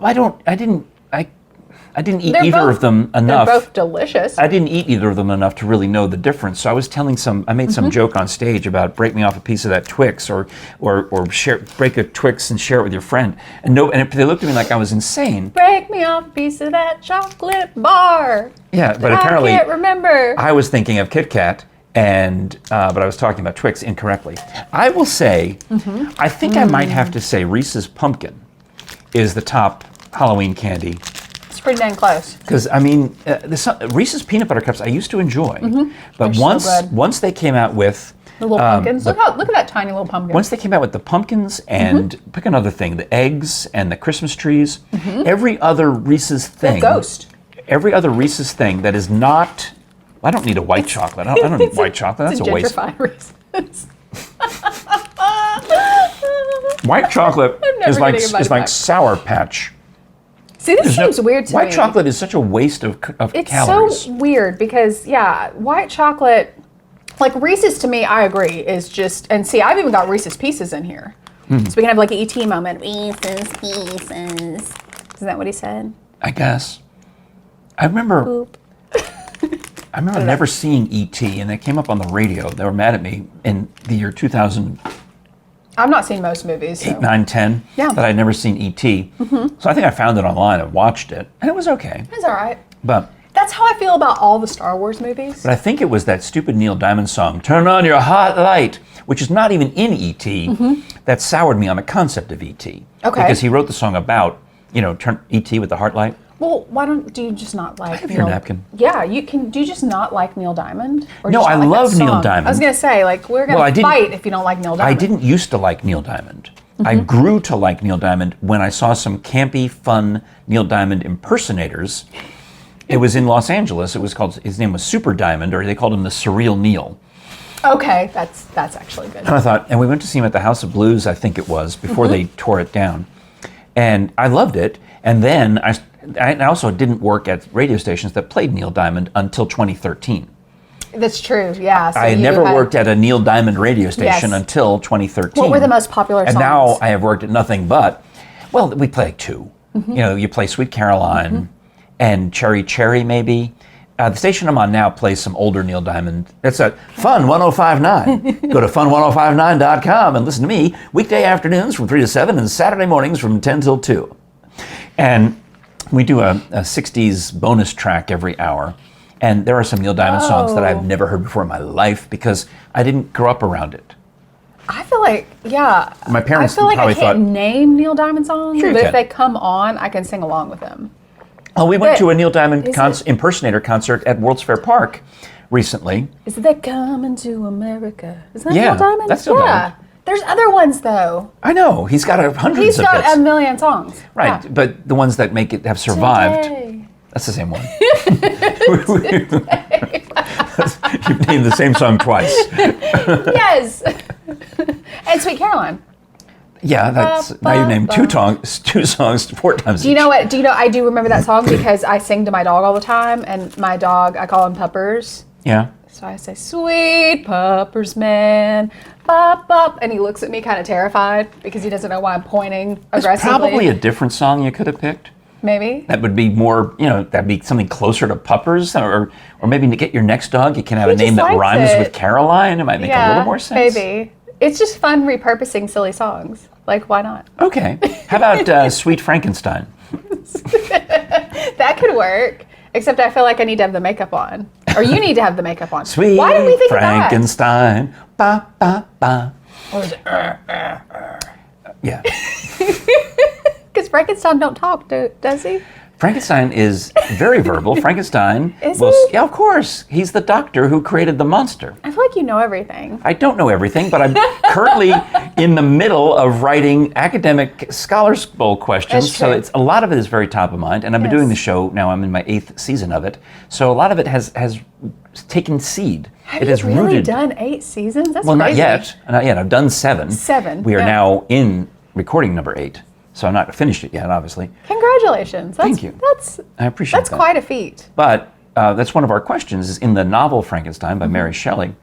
I didn't eat either of them enough. They're both delicious. I didn't eat either of them enough to really know the difference. So I was telling I made some joke on stage about break me off a piece of that Twix or break a Twix and share it with your friend. And they looked at me like I was insane. Break me off a piece of that chocolate bar. Yeah, but apparently I can't remember. I was thinking of KitKat, but I was talking about Twix incorrectly. I will say, I think I might have to say Reese's Pumpkin is the top Halloween candy. It's pretty dang close. Because I mean, Reese's peanut butter cups I used to enjoy, but They're once they came out with the little pumpkins, look at that tiny little pumpkin. once they came out with the pumpkins and pick another thing, the eggs and the Christmas trees, every other Reese's thing, ghost. every other Reese's thing that is not. I don't need a white chocolate. I don't need white chocolate. That's a waste. Reese's. White chocolate is getting invited like back. Sour Patch. See, this seems weird to me. White chocolate is such a waste of It's calories. so weird because, white chocolate, like Reese's to me, I agree, is just, and see, I've even got Reese's Pieces in here. So we can have like an E.T. moment. Reese's Pieces. Isn't that what he said? I guess. I remember. Boop. I remember never seeing E.T. and they came up on the radio. They were mad at me in the year 2008, I've not seen most movies. So. 9, 10. Yeah. That I'd never seen E.T. So I think I found it online and watched it, and it was okay. It's all right. But That's how I feel about all the Star Wars movies. I think it was that stupid Neil Diamond song, "Turn on Your Hot Light," which is not even in E.T. That soured me on the concept of E.T. Okay. Because he wrote the song about, turn E.T. with the heart light. Well, do you just not like have your napkin. Yeah, you can. Do you just not like Neil Diamond? Or No, just I not like love that Neil song? Diamond. I was gonna say, like, we're Well, I gonna didn't- fight if you don't like Neil I Diamond. didn't used to like Neil Diamond. I grew to like Neil Diamond when I saw some campy, fun Neil Diamond impersonators. It was in Los Angeles. It was called. His name was Super Diamond, or they called him the Surreal Neil. Okay, that's actually good. And I thought, and we went to see him at the House of Blues, I think it was, before they tore it down. And I loved it. And then I also didn't work at radio stations that played Neil Diamond until 2013. That's true. Yeah. So I had you never worked at a Neil Diamond radio station Yes. until 2013. What were the most popular And songs? now I have worked at nothing but, well, we play like two. You play Sweet Caroline and Cherry Cherry maybe. The station I'm on now plays some older Neil Diamond. It's at Fun 1059. Go to fun1059.com and listen to me weekday afternoons from 3 to 7 and Saturday mornings from 10 till 2. And we do a 60s bonus track every hour. And there are some Neil Diamond songs that I've never heard before in my life because I didn't grow up around it. I feel like, My parents I feel like probably I can't thought- name Neil Diamond songs, Sure you but if can. they come on, I can sing along with them. Oh, we went But to a Neil Diamond is it- impersonator concert at World's Fair Park recently. Is it They're Coming to America? Is that Yeah, Neil Diamond? that's Neil Diamond. There's other ones though. I know, he's got hundreds He's of got hits. a million songs. Right, Yeah. but the ones that have survived, Today. that's the same one. You've named the same song twice. Yes. And Sweet Caroline. Yeah, now you've named two songs 4 times. Do you know what? I do remember that song because I sing to my dog all the time, and my dog, I call him Puppers. Yeah. So I say, "Sweet Puppers man, bop bop," and he looks at me kind of terrified because he doesn't know why I'm pointing There's aggressively. probably a different song you could have picked. Maybe. That would be more, that'd be something closer to Puppers, or maybe to get your next dog, you can have He a name just that likes rhymes it. with Caroline. It might make a little more sense. Maybe. It's just fun repurposing silly songs. Like, why not? Okay. How about Sweet Frankenstein? That could work. Except I feel like I need to have the makeup on. Or you need to have the makeup on. Sweet Why didn't we think Frankenstein. Ba, ba, ba. of that? Or is it, Yeah. because Frankenstein don't talk, does he? Frankenstein is very verbal. Frankenstein Is he? Yeah, of course. He's the doctor who created the monster. I feel like you know everything. I don't know everything, but I'm currently in the middle of writing academic Scholars Bowl questions. That's So true. a lot of it is very top of mind. And I've been Yes. doing the show now. I'm in my 8th season of it. So a lot of it has taken seed. Have it you has really rooted. done 8 seasons? That's Well, not crazy. yet. Not yet. I've done 7. 7, We are yeah. now in recording number 8. So I'm not finished it yet, obviously. Congratulations. Thank you. That's I appreciate that's that. quite a feat. But that's one of our questions is in the novel Frankenstein by Mary Shelley.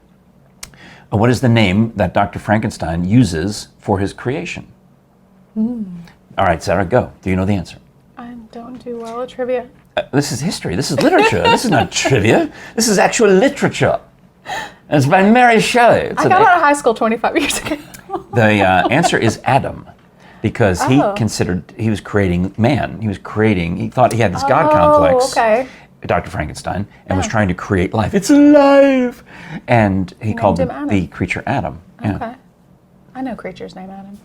What is the name that Dr. Frankenstein uses for his creation? All right, Sarah, go. Do you know the answer? I'm Don't do well at trivia. This is history. This is literature. This is not trivia. This is actual literature. And it's by Mary Shelley. I got out of high school 25 years ago. The answer is Adam, because he considered he was creating man. He thought he had this God complex. Okay. Dr. Frankenstein, and was trying to create life. It's alive! And he called the creature Adam. Yeah. Okay. I know creatures named Adam.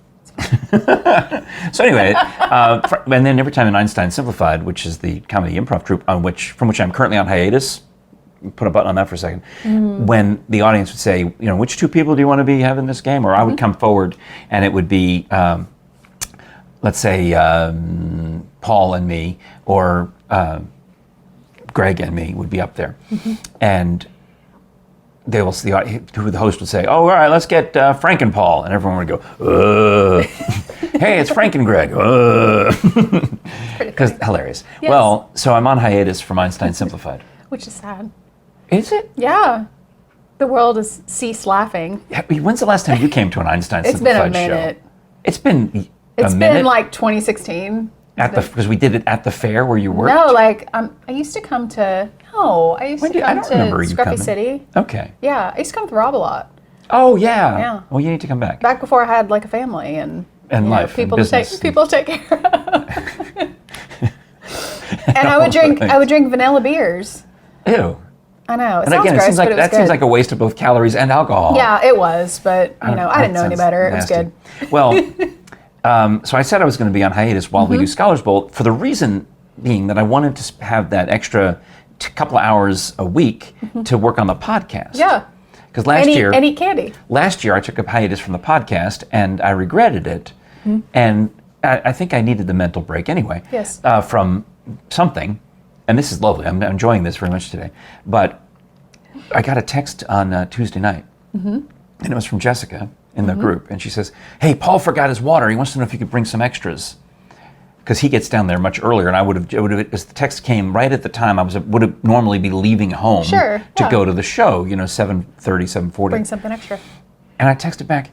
So anyway, and then every time in Einstein Simplified, which is the comedy improv troupe from which I'm currently on hiatus, put a button on that for a second, when the audience would say, which two people do you want to be having this game? Or I would come forward and it would be, let's say, Paul and me, or Greg and me would be up there. And the host would say, "Oh, all right, let's get Frank and Paul," and everyone would go, "Hey, it's Frank and Greg." Because hilarious. Yes. Well, so I'm on hiatus from Einstein Simplified, which is sad. Is it? Yeah, the world has ceased laughing. Yeah, when's the last time you came to an Einstein Simplified show? It's been a minute. It's been a minute. It's been like 2016. Because we did it at the fair where you worked? No, like I used to come to Scruffy City. Okay. Yeah, I used to come with Rob a lot. Oh yeah. Yeah. Well, you need to come back. Back before I had like a family and life, people and to take care of. And I would drink vanilla beers. Ew. I know. And again, it seems like a waste of both calories and alcohol. Yeah, it was, but I didn't know any better. Nasty. It was good. Well. So I said I was going to be on hiatus while we do Scholars Bowl, for the reason being that I wanted to have that extra couple of hours a week to work on the podcast. Yeah. Because last year... And eat candy. Last year I took a hiatus from the podcast and I regretted it. And I think I needed the mental break anyway. Yes. From something. And this is lovely. I'm enjoying this very much today. But I got a text on Tuesday night. And it was from Jessica in the group, and she says, "Hey, Paul forgot his water. He wants to know if you could bring some extras." Because he gets down there much earlier, and I would have, as the text came right at the time, would have normally be leaving home to go to the show, 7:30, 7:40. Bring something extra. And I texted back,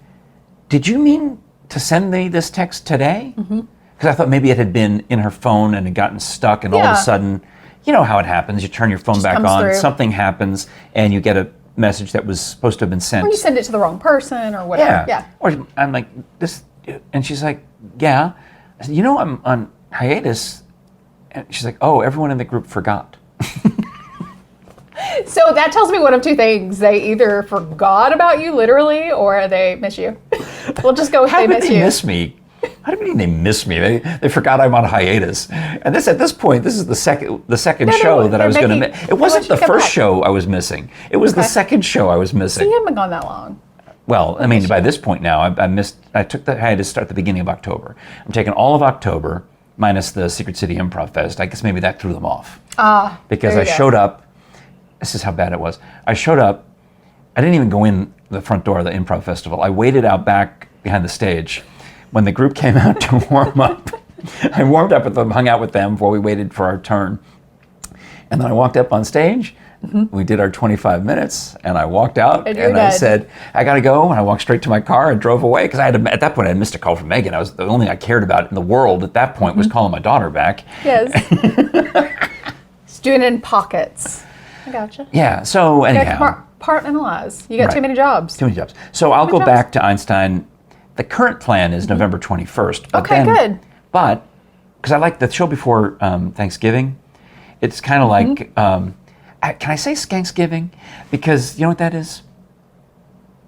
"Did you mean to send me this text today?" Because I thought maybe it had been in her phone and had gotten stuck, and all of a sudden, you know how it happens. You turn your phone back on, something happens, and you get a message that was supposed to have been sent. Or you send it to the wrong person or whatever. Yeah. Or I'm like, this, and she's like, "Yeah." I said, "I'm on hiatus." And she's like, "Oh, everyone in the group forgot." So that tells me one of two things. They either forgot about you literally, or they miss you. We'll just go with they miss you. How did they miss me? How do you mean they miss me? They forgot I'm on hiatus. And at this point, this is the second show that I was going to miss. It wasn't the first show I was missing. It was the second show I was missing. So you haven't been gone that long. Well, I mean, by this point now, I took the hiatus start at the beginning of October. I'm taking all of October, minus the Secret City Improv Fest. I guess maybe that threw them off. Because I showed up. This is how bad it was. I showed up. I didn't even go in the front door of the Improv Festival. I waited out back behind the stage. When the group came out to warm up, I warmed up with them, hung out with them before we waited for our turn. And then I walked up on stage. We did our 25 minutes, and I walked out, and I said, "I got to go." And I walked straight to my car and drove away, because at that point I had missed a call from Megan. The only thing I cared about in the world at that point was calling my daughter back. Yes. Just doing it in pockets. I gotcha. Yeah, so anyhow. Compartmentalize. You got too many jobs. Too many jobs. So I'll go back to Einstein. The current plan is November 21st. But good. But, because I like the show before Thanksgiving, it's kind of like, can I say Skanksgiving? Because you know what that is?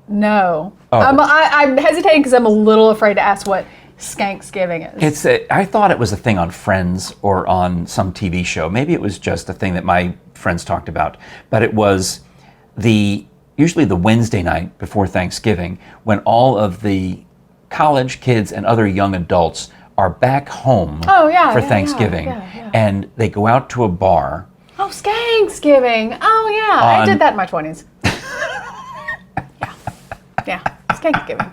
No. Oh. I'm hesitating because I'm a little afraid to ask what Skanksgiving is. I thought it was a thing on Friends or on some TV show. Maybe it was just a thing that my friends talked about. But it was usually the Wednesday night before Thanksgiving, when all of the college kids and other young adults are back home for Thanksgiving. And they go out to a bar. Oh, Skanksgiving. Oh, yeah. I did that in my 20s. Yeah. Skanksgiving.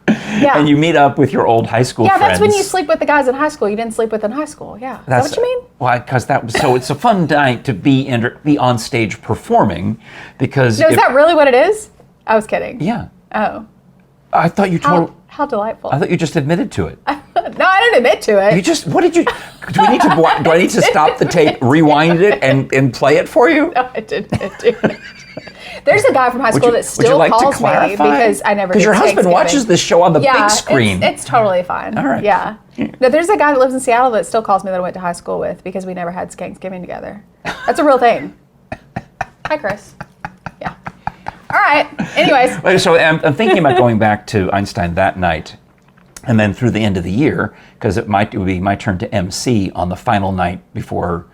Yeah. And you meet up with your old high school friends. Yeah, that's when you sleep with the guys in high school you didn't sleep with in high school. Yeah. Is that what you mean? Well, because it's a fun night to be on stage performing, because... No, is that really what it is? I was kidding. Yeah. Oh. I thought you told... How delightful. I thought you just admitted to it. No, I didn't admit to it. You just, what did you, do I need to stop the tape, rewind it, and play it for you? No, I didn't do it. There's a guy from high school that still calls me because I never. Because your husband watches this show on the big screen. It's totally fine. All right. Yeah. No, there's a guy that lives in Seattle that still calls me that I went to high school with because we never had Thanksgiving together. That's a real thing. Hi, Chris. Yeah. All right. Anyways. So I'm thinking about going back to Einstein that night, and then through the end of the year, because it would be my turn to MC on the final night before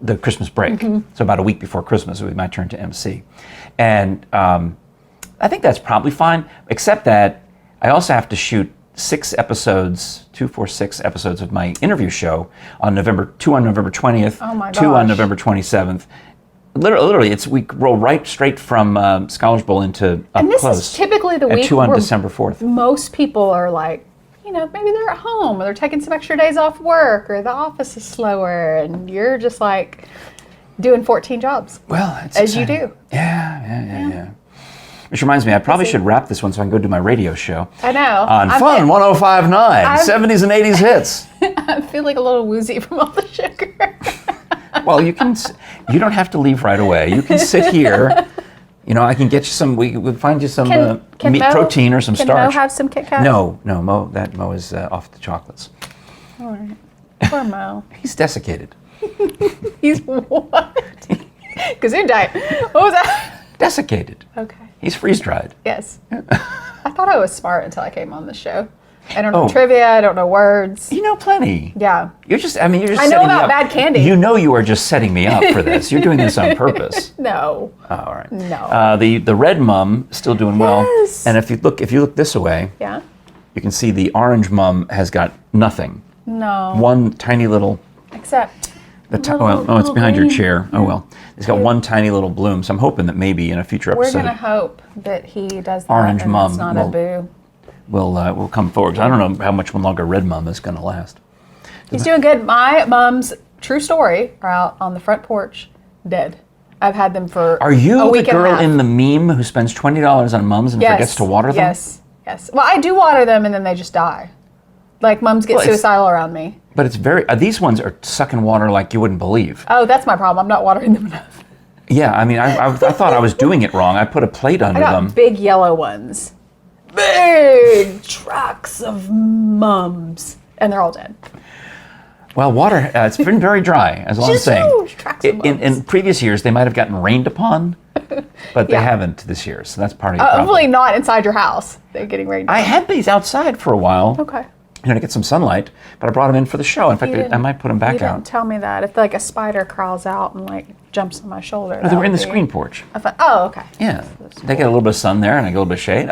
the Christmas break. Mm-hmm. So about a week before Christmas, it would be my turn to MC. And I think that's probably fine, except that I also have to shoot 6 episodes, 2, 4, 6 episodes of my interview show on two on November 20th, oh my 2 on November 27th. Literally, we roll right straight from Scholars Bowl into Up and this Close. Is typically the and week 2 on where December 4th. Most people are like, maybe they're at home or they're taking some extra days off work or the office is slower and you're just like doing 14 jobs. Well, it's as exciting. You do. Yeah. Which reminds me, I probably should wrap this one so I can go do my radio show. I know. On Fun 105.9, 70s and 80s hits. I feel like a little woozy from all the sugar. Well, you don't have to leave right away. You can sit here. I can get you we'll find you some meat protein or some starch. Can Mo have some KitKats? No, Mo is off the chocolates. All right. Poor Mo. He's desiccated. He's what? Gesundheit. What was that? Desiccated. Okay. He's freeze-dried. Yes. I thought I was smart until I came on the show. I don't know trivia. I don't know words. You know plenty. Yeah. You're just I know about bad candy. You are just setting me up for this. You're doing this on purpose. No. Oh, all right. No. The red mum still doing well. Yes. And if you look this way, yeah, you can see the orange mum has got nothing. No. One tiny little. Except. It's behind your chair. Oh well. It's got one tiny little bloom. So I'm hoping that maybe in a future episode. We're gonna hope that he does that. Orange and mum. It's not a boo. Will come forward. I don't know how much longer red mum is going to last. He's doing good. My mom's true story are out on the front porch, dead. I've had them for Are you a week the girl and a half. in the meme who spends $20 on mums and forgets to water them? Yes. Well, I do water them and then they just die. Like mums get suicidal around me. But it's these ones are sucking water like you wouldn't believe. Oh, that's my problem. I'm not watering them enough. Yeah, I mean, I thought I was doing it wrong. I put a plate under them. Big yellow ones. Big trucks of mums. And they're all dead. Well, water, it's been very dry, as I'm saying. Huge trucks of mums. In previous years, they might have gotten rained upon, but they haven't this year, so that's part of the problem. Hopefully not inside your house. They're getting rained upon. I had these outside for a while. Okay. To get some sunlight, but I brought them in for the show. In fact, I might put them back you out. Didn't tell me that. If like a spider crawls out and jumps on my shoulder. No, they were in the screen porch. Okay. Yeah, they get a little bit of sun there and I get a little bit of shade.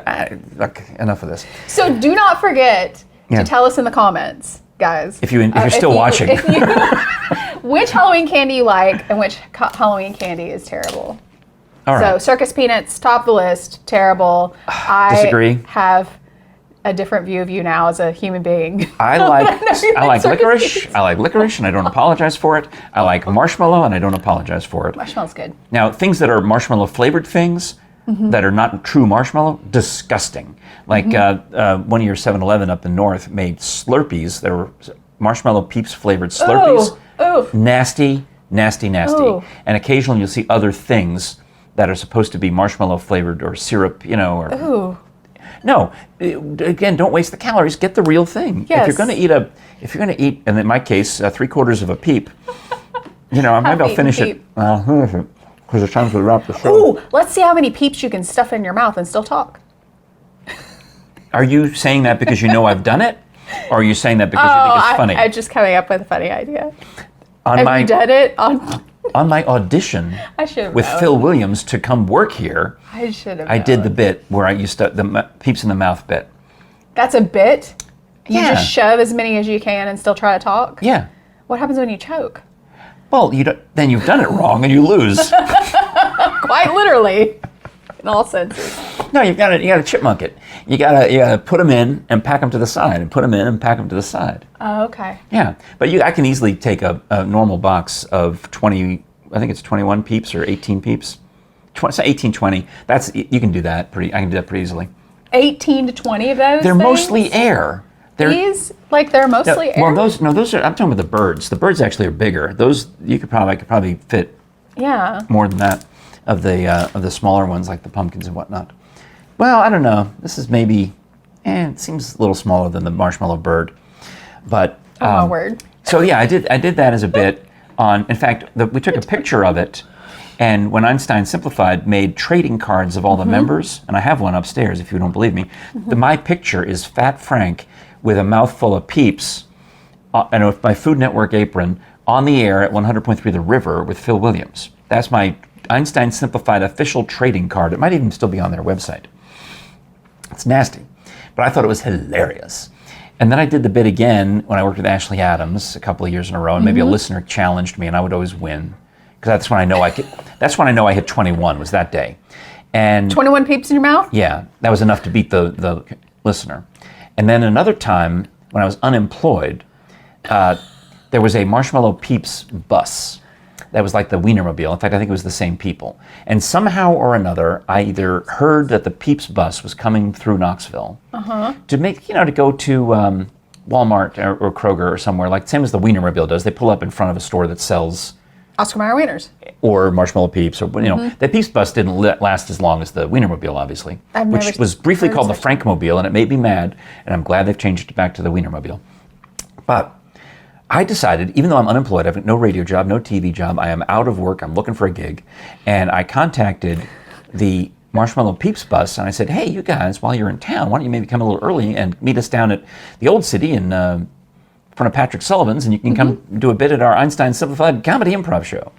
Look, enough of this. So do not forget to tell us in the comments, guys. If you're still watching. Which Halloween candy you like and which Halloween candy is terrible. All right. So circus peanuts, top of the list, terrible. Disagree. I have a different view of you now as a human being. I like licorice. I like licorice and I don't apologize for it. I like marshmallow and I don't apologize for it. Marshmallow's good. Now, things that are marshmallow flavored things that are not true marshmallow, disgusting. Like one of your 7-Eleven up in North made Slurpees. There were marshmallow Peeps flavored Slurpees. Ooh. Nasty. Ooh. And occasionally you'll see other things that are supposed to be marshmallow flavored or syrup, or. Ooh. No, again, don't waste the calories. Get the real thing. Yes. If you're going to eat, and in my case, 3/4 of a Peep, maybe I'll finish it. Because it's time to wrap the show. Ooh, let's see how many Peeps you can stuff in your mouth and still talk. Are you saying that because you know I've done it, or are you saying that because you think it's funny? I'm just coming up with a funny idea. Have you done it on my audition with Phil Williams to come work here? I should have. I did the bit where I used the Peeps in the mouth bit. That's a bit? You Yeah. just shove as many as you can and still try to talk? Yeah. What happens when you choke? Well, then you've done it wrong and you lose. Quite literally, in all senses. No, you got to chipmunk it. You got to put them in and pack them to the side, and put them in and pack them to the side. Oh, okay. Yeah, but I can easily take a normal box of 20. I think it's 21 Peeps or 18 Peeps. 18, 20. You can do that I can do that pretty easily. 18 to 20 of those They're things? mostly air. These, like, they're mostly air? Well, those are, I'm talking about the birds. The birds actually are bigger. Those, I could probably fit more than that of the smaller ones, like the pumpkins and whatnot. Well, I don't know. This is maybe, it seems a little smaller than the marshmallow bird. But, oh, my word. So yeah, I did that as a bit on, in fact, we took a picture of it, and when Einstein Simplified made trading cards of all the members, and I have one upstairs if you don't believe me, my picture is Fat Frank with a mouthful of Peeps, and with my Food Network apron on the air at 100.3 The River with Phil Williams. That's my Einstein Simplified official trading card. It might even still be on their website. It's nasty, but I thought it was hilarious. And then I did the bit again when I worked with Ashley Addams a couple of years in a row, and maybe a listener challenged me, and I would always win, because that's when I know I could. That's when I know I hit 21. Was that day, and 21 Peeps in your mouth? Yeah, that was enough to beat the listener. And then another time when I was unemployed, there was a Marshmallow Peeps bus that was like the Wienermobile. In fact, I think it was the same people. And somehow or another, I either heard that the Peeps bus was coming through Knoxville to make, to go to Walmart or Kroger or somewhere, like same as the Wienermobile does. They pull up in front of a store that sells Oscar Mayer wieners. Or Marshmallow Peeps, or the Peeps bus didn't last as long as the Wienermobile, obviously, which was briefly called the Frankmobile, and it made me mad. And I'm glad they've changed it back to the Wienermobile. But I decided, even though I'm unemployed, I have no radio job, no TV job, I am out of work, I'm looking for a gig, and I contacted the Marshmallow Peeps bus, and I said, hey, you guys, while you're in town, why don't you maybe come a little early and meet us down at the Old City in front of Patrick Sullivan's, and you can come do a bit at our Einstein Simplified comedy improv show.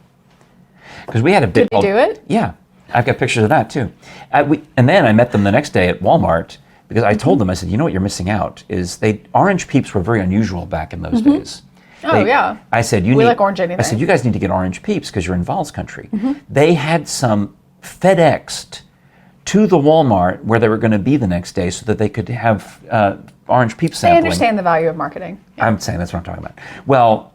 Because we had a bit. Did you do it? Yeah, I've got pictures of that too. And then I met them the next day at Walmart, because I told them, I said, you know what you're missing out is orange Peeps were very unusual back in those days. Yeah. I said, we like orange anything. I said, you guys need to get orange Peeps because you're in Val's country. They had some FedExed to the Walmart where they were going to be the next day so that they could have orange Peeps sampling. They understand the value of marketing. Yeah. I'm saying that's what I'm talking about. Well,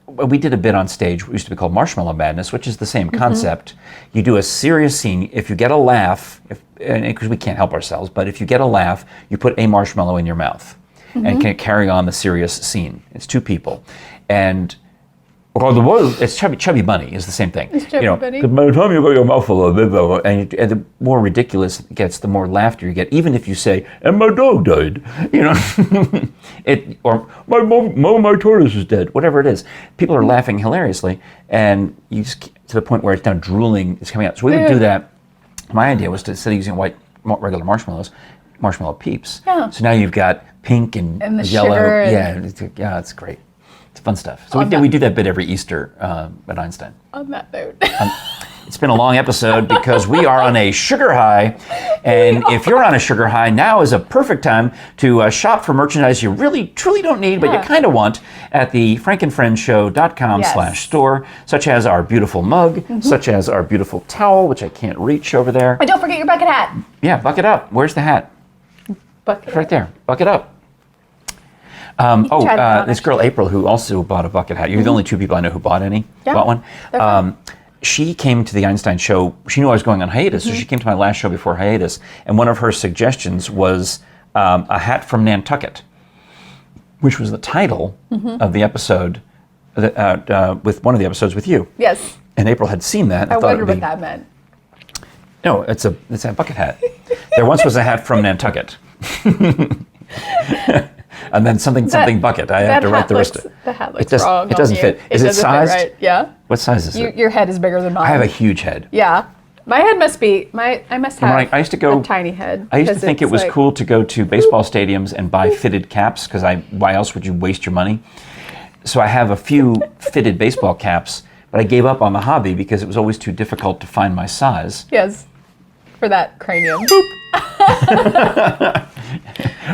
we did a bit on stage, what used to be called Marshmallow Madness, which is the same concept. You do a serious scene. If you get a laugh, because we can't help ourselves, but if you get a laugh, you put a marshmallow in your mouth and can carry on the serious scene. It's two people. And it's Chubby Bunny is the same thing. It's Chubby Bunny. By the time you got your mouth full of it, and the more ridiculous it gets, the more laughter you get. Even if you say, "And my dog died," or my tortoise is dead. Whatever it is, people are laughing hilariously, and you just to the point where it's now drooling. It's coming out. So we would do that. My idea was to instead of using regular marshmallows, Marshmallow Peeps. Yeah. So now you've got pink and the yellow. Sugar It's great. It's fun stuff. So we do that bit every Easter at Einstein. On that note. It's been a long episode because we are on a sugar high. And if you're on a sugar high, now is a perfect time to shop for merchandise you really, truly don't need, but you kind of want at the frankandfriendshow.com/store, such as our beautiful mug, such as our beautiful towel, which I can't reach over there. And don't forget your bucket hat. Yeah, bucket up. Where's the hat? Bucket. It's right there. Bucket up. This girl April, who also bought a bucket hat. You're the only two people I know who bought one. She came to the Einstein show. She knew I was going on hiatus, so she came to my last show before hiatus. And one of her suggestions was a hat from Nantucket, which was the title of the episode with one of the episodes with you. Yes. And April had seen that. I wondered what that meant. No, it's a bucket hat. There once was a hat from Nantucket. And then something bucket. I have to write the rest of it. The hat looks wrong. It doesn't fit. Is it sized? Right. Yeah. What size is it? Your head is bigger than mine. I have a huge head. Yeah. My head must be, I must have I used to go, a tiny head. I used to think it was cool to go to baseball stadiums and buy fitted caps because why else would you waste your money? So I have a few fitted baseball caps, but I gave up on the hobby because it was always too difficult to find my size. Yes. For that cranium.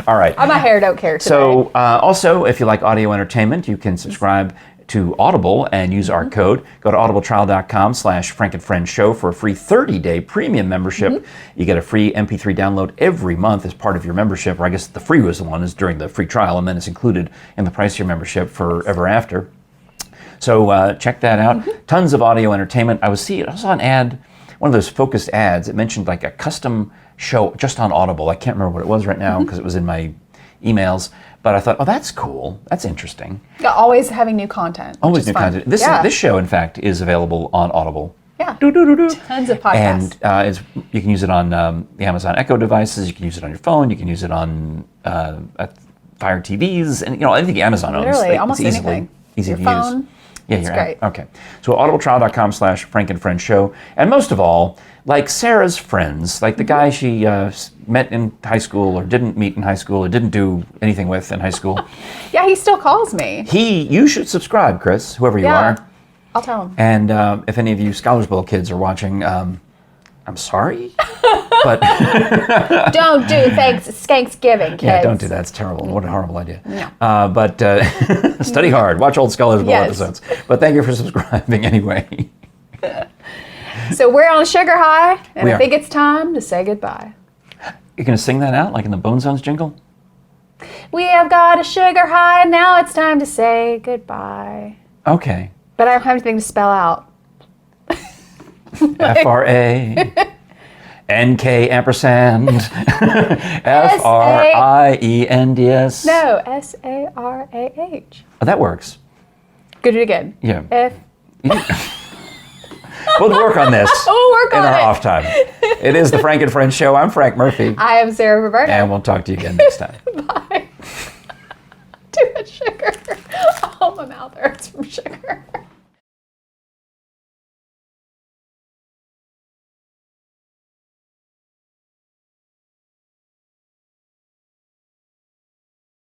All right. My hair don't care today. So also, if you like audio entertainment, you can subscribe to Audible and use our code. Go to audibletrial.com/frankandfriendshow for a free 30-day premium membership. You get a free MP3 download every month as part of your membership, or I guess the free one is during the free trial, and then it's included in the price of your membership forever after. So check that out. Tons of audio entertainment. I saw an ad one of those focused ads. It mentioned like a custom show just on Audible. I can't remember what it was right now because it was in my emails. But I thought, oh, that's cool. That's interesting. Yeah, always having new content. Always new content. This show, in fact, is available on Audible. Yeah. Do-do-do-do. Tons of podcasts. And you can use it on the Amazon Echo devices. You can use it on your phone. You can use it on Fire TVs, and anything Amazon owns. Literally, almost anything. Easy your to phone. use. Yeah, it's great. Okay. So audibletrial.com/Frank and Friends show. And most of all, like Sarah's friends, like the guy she met in high school or didn't meet in high school or didn't do anything with in high school. Yeah, he still calls me. You should subscribe, Chris, whoever you are. I'll tell him. And if any of you Scholarsville kids are watching, I'm sorry, but don't do Thanksgiving, kids. Yeah, don't do that. It's terrible. What a horrible idea. No. But study hard. Watch old Scholarsville episodes. But thank you for subscribing anyway. So we're on a sugar high, and I think it's time to say goodbye. You're going to sing that out like in the Bone Zones jingle? We have got a sugar high, and now it's time to say goodbye. Okay. But I don't have anything to spell out. FRANK FRIENDS. No, SARAH. Oh, that works. Go do it again. Yeah. We'll work on this. We'll work on in it. our off time. It is the Frank and Friends show. I'm Frank Murphy. I am Sarah Roberto. And we'll talk to you again next time. Bye. Too much sugar. Oh, my mouth hurts from sugar.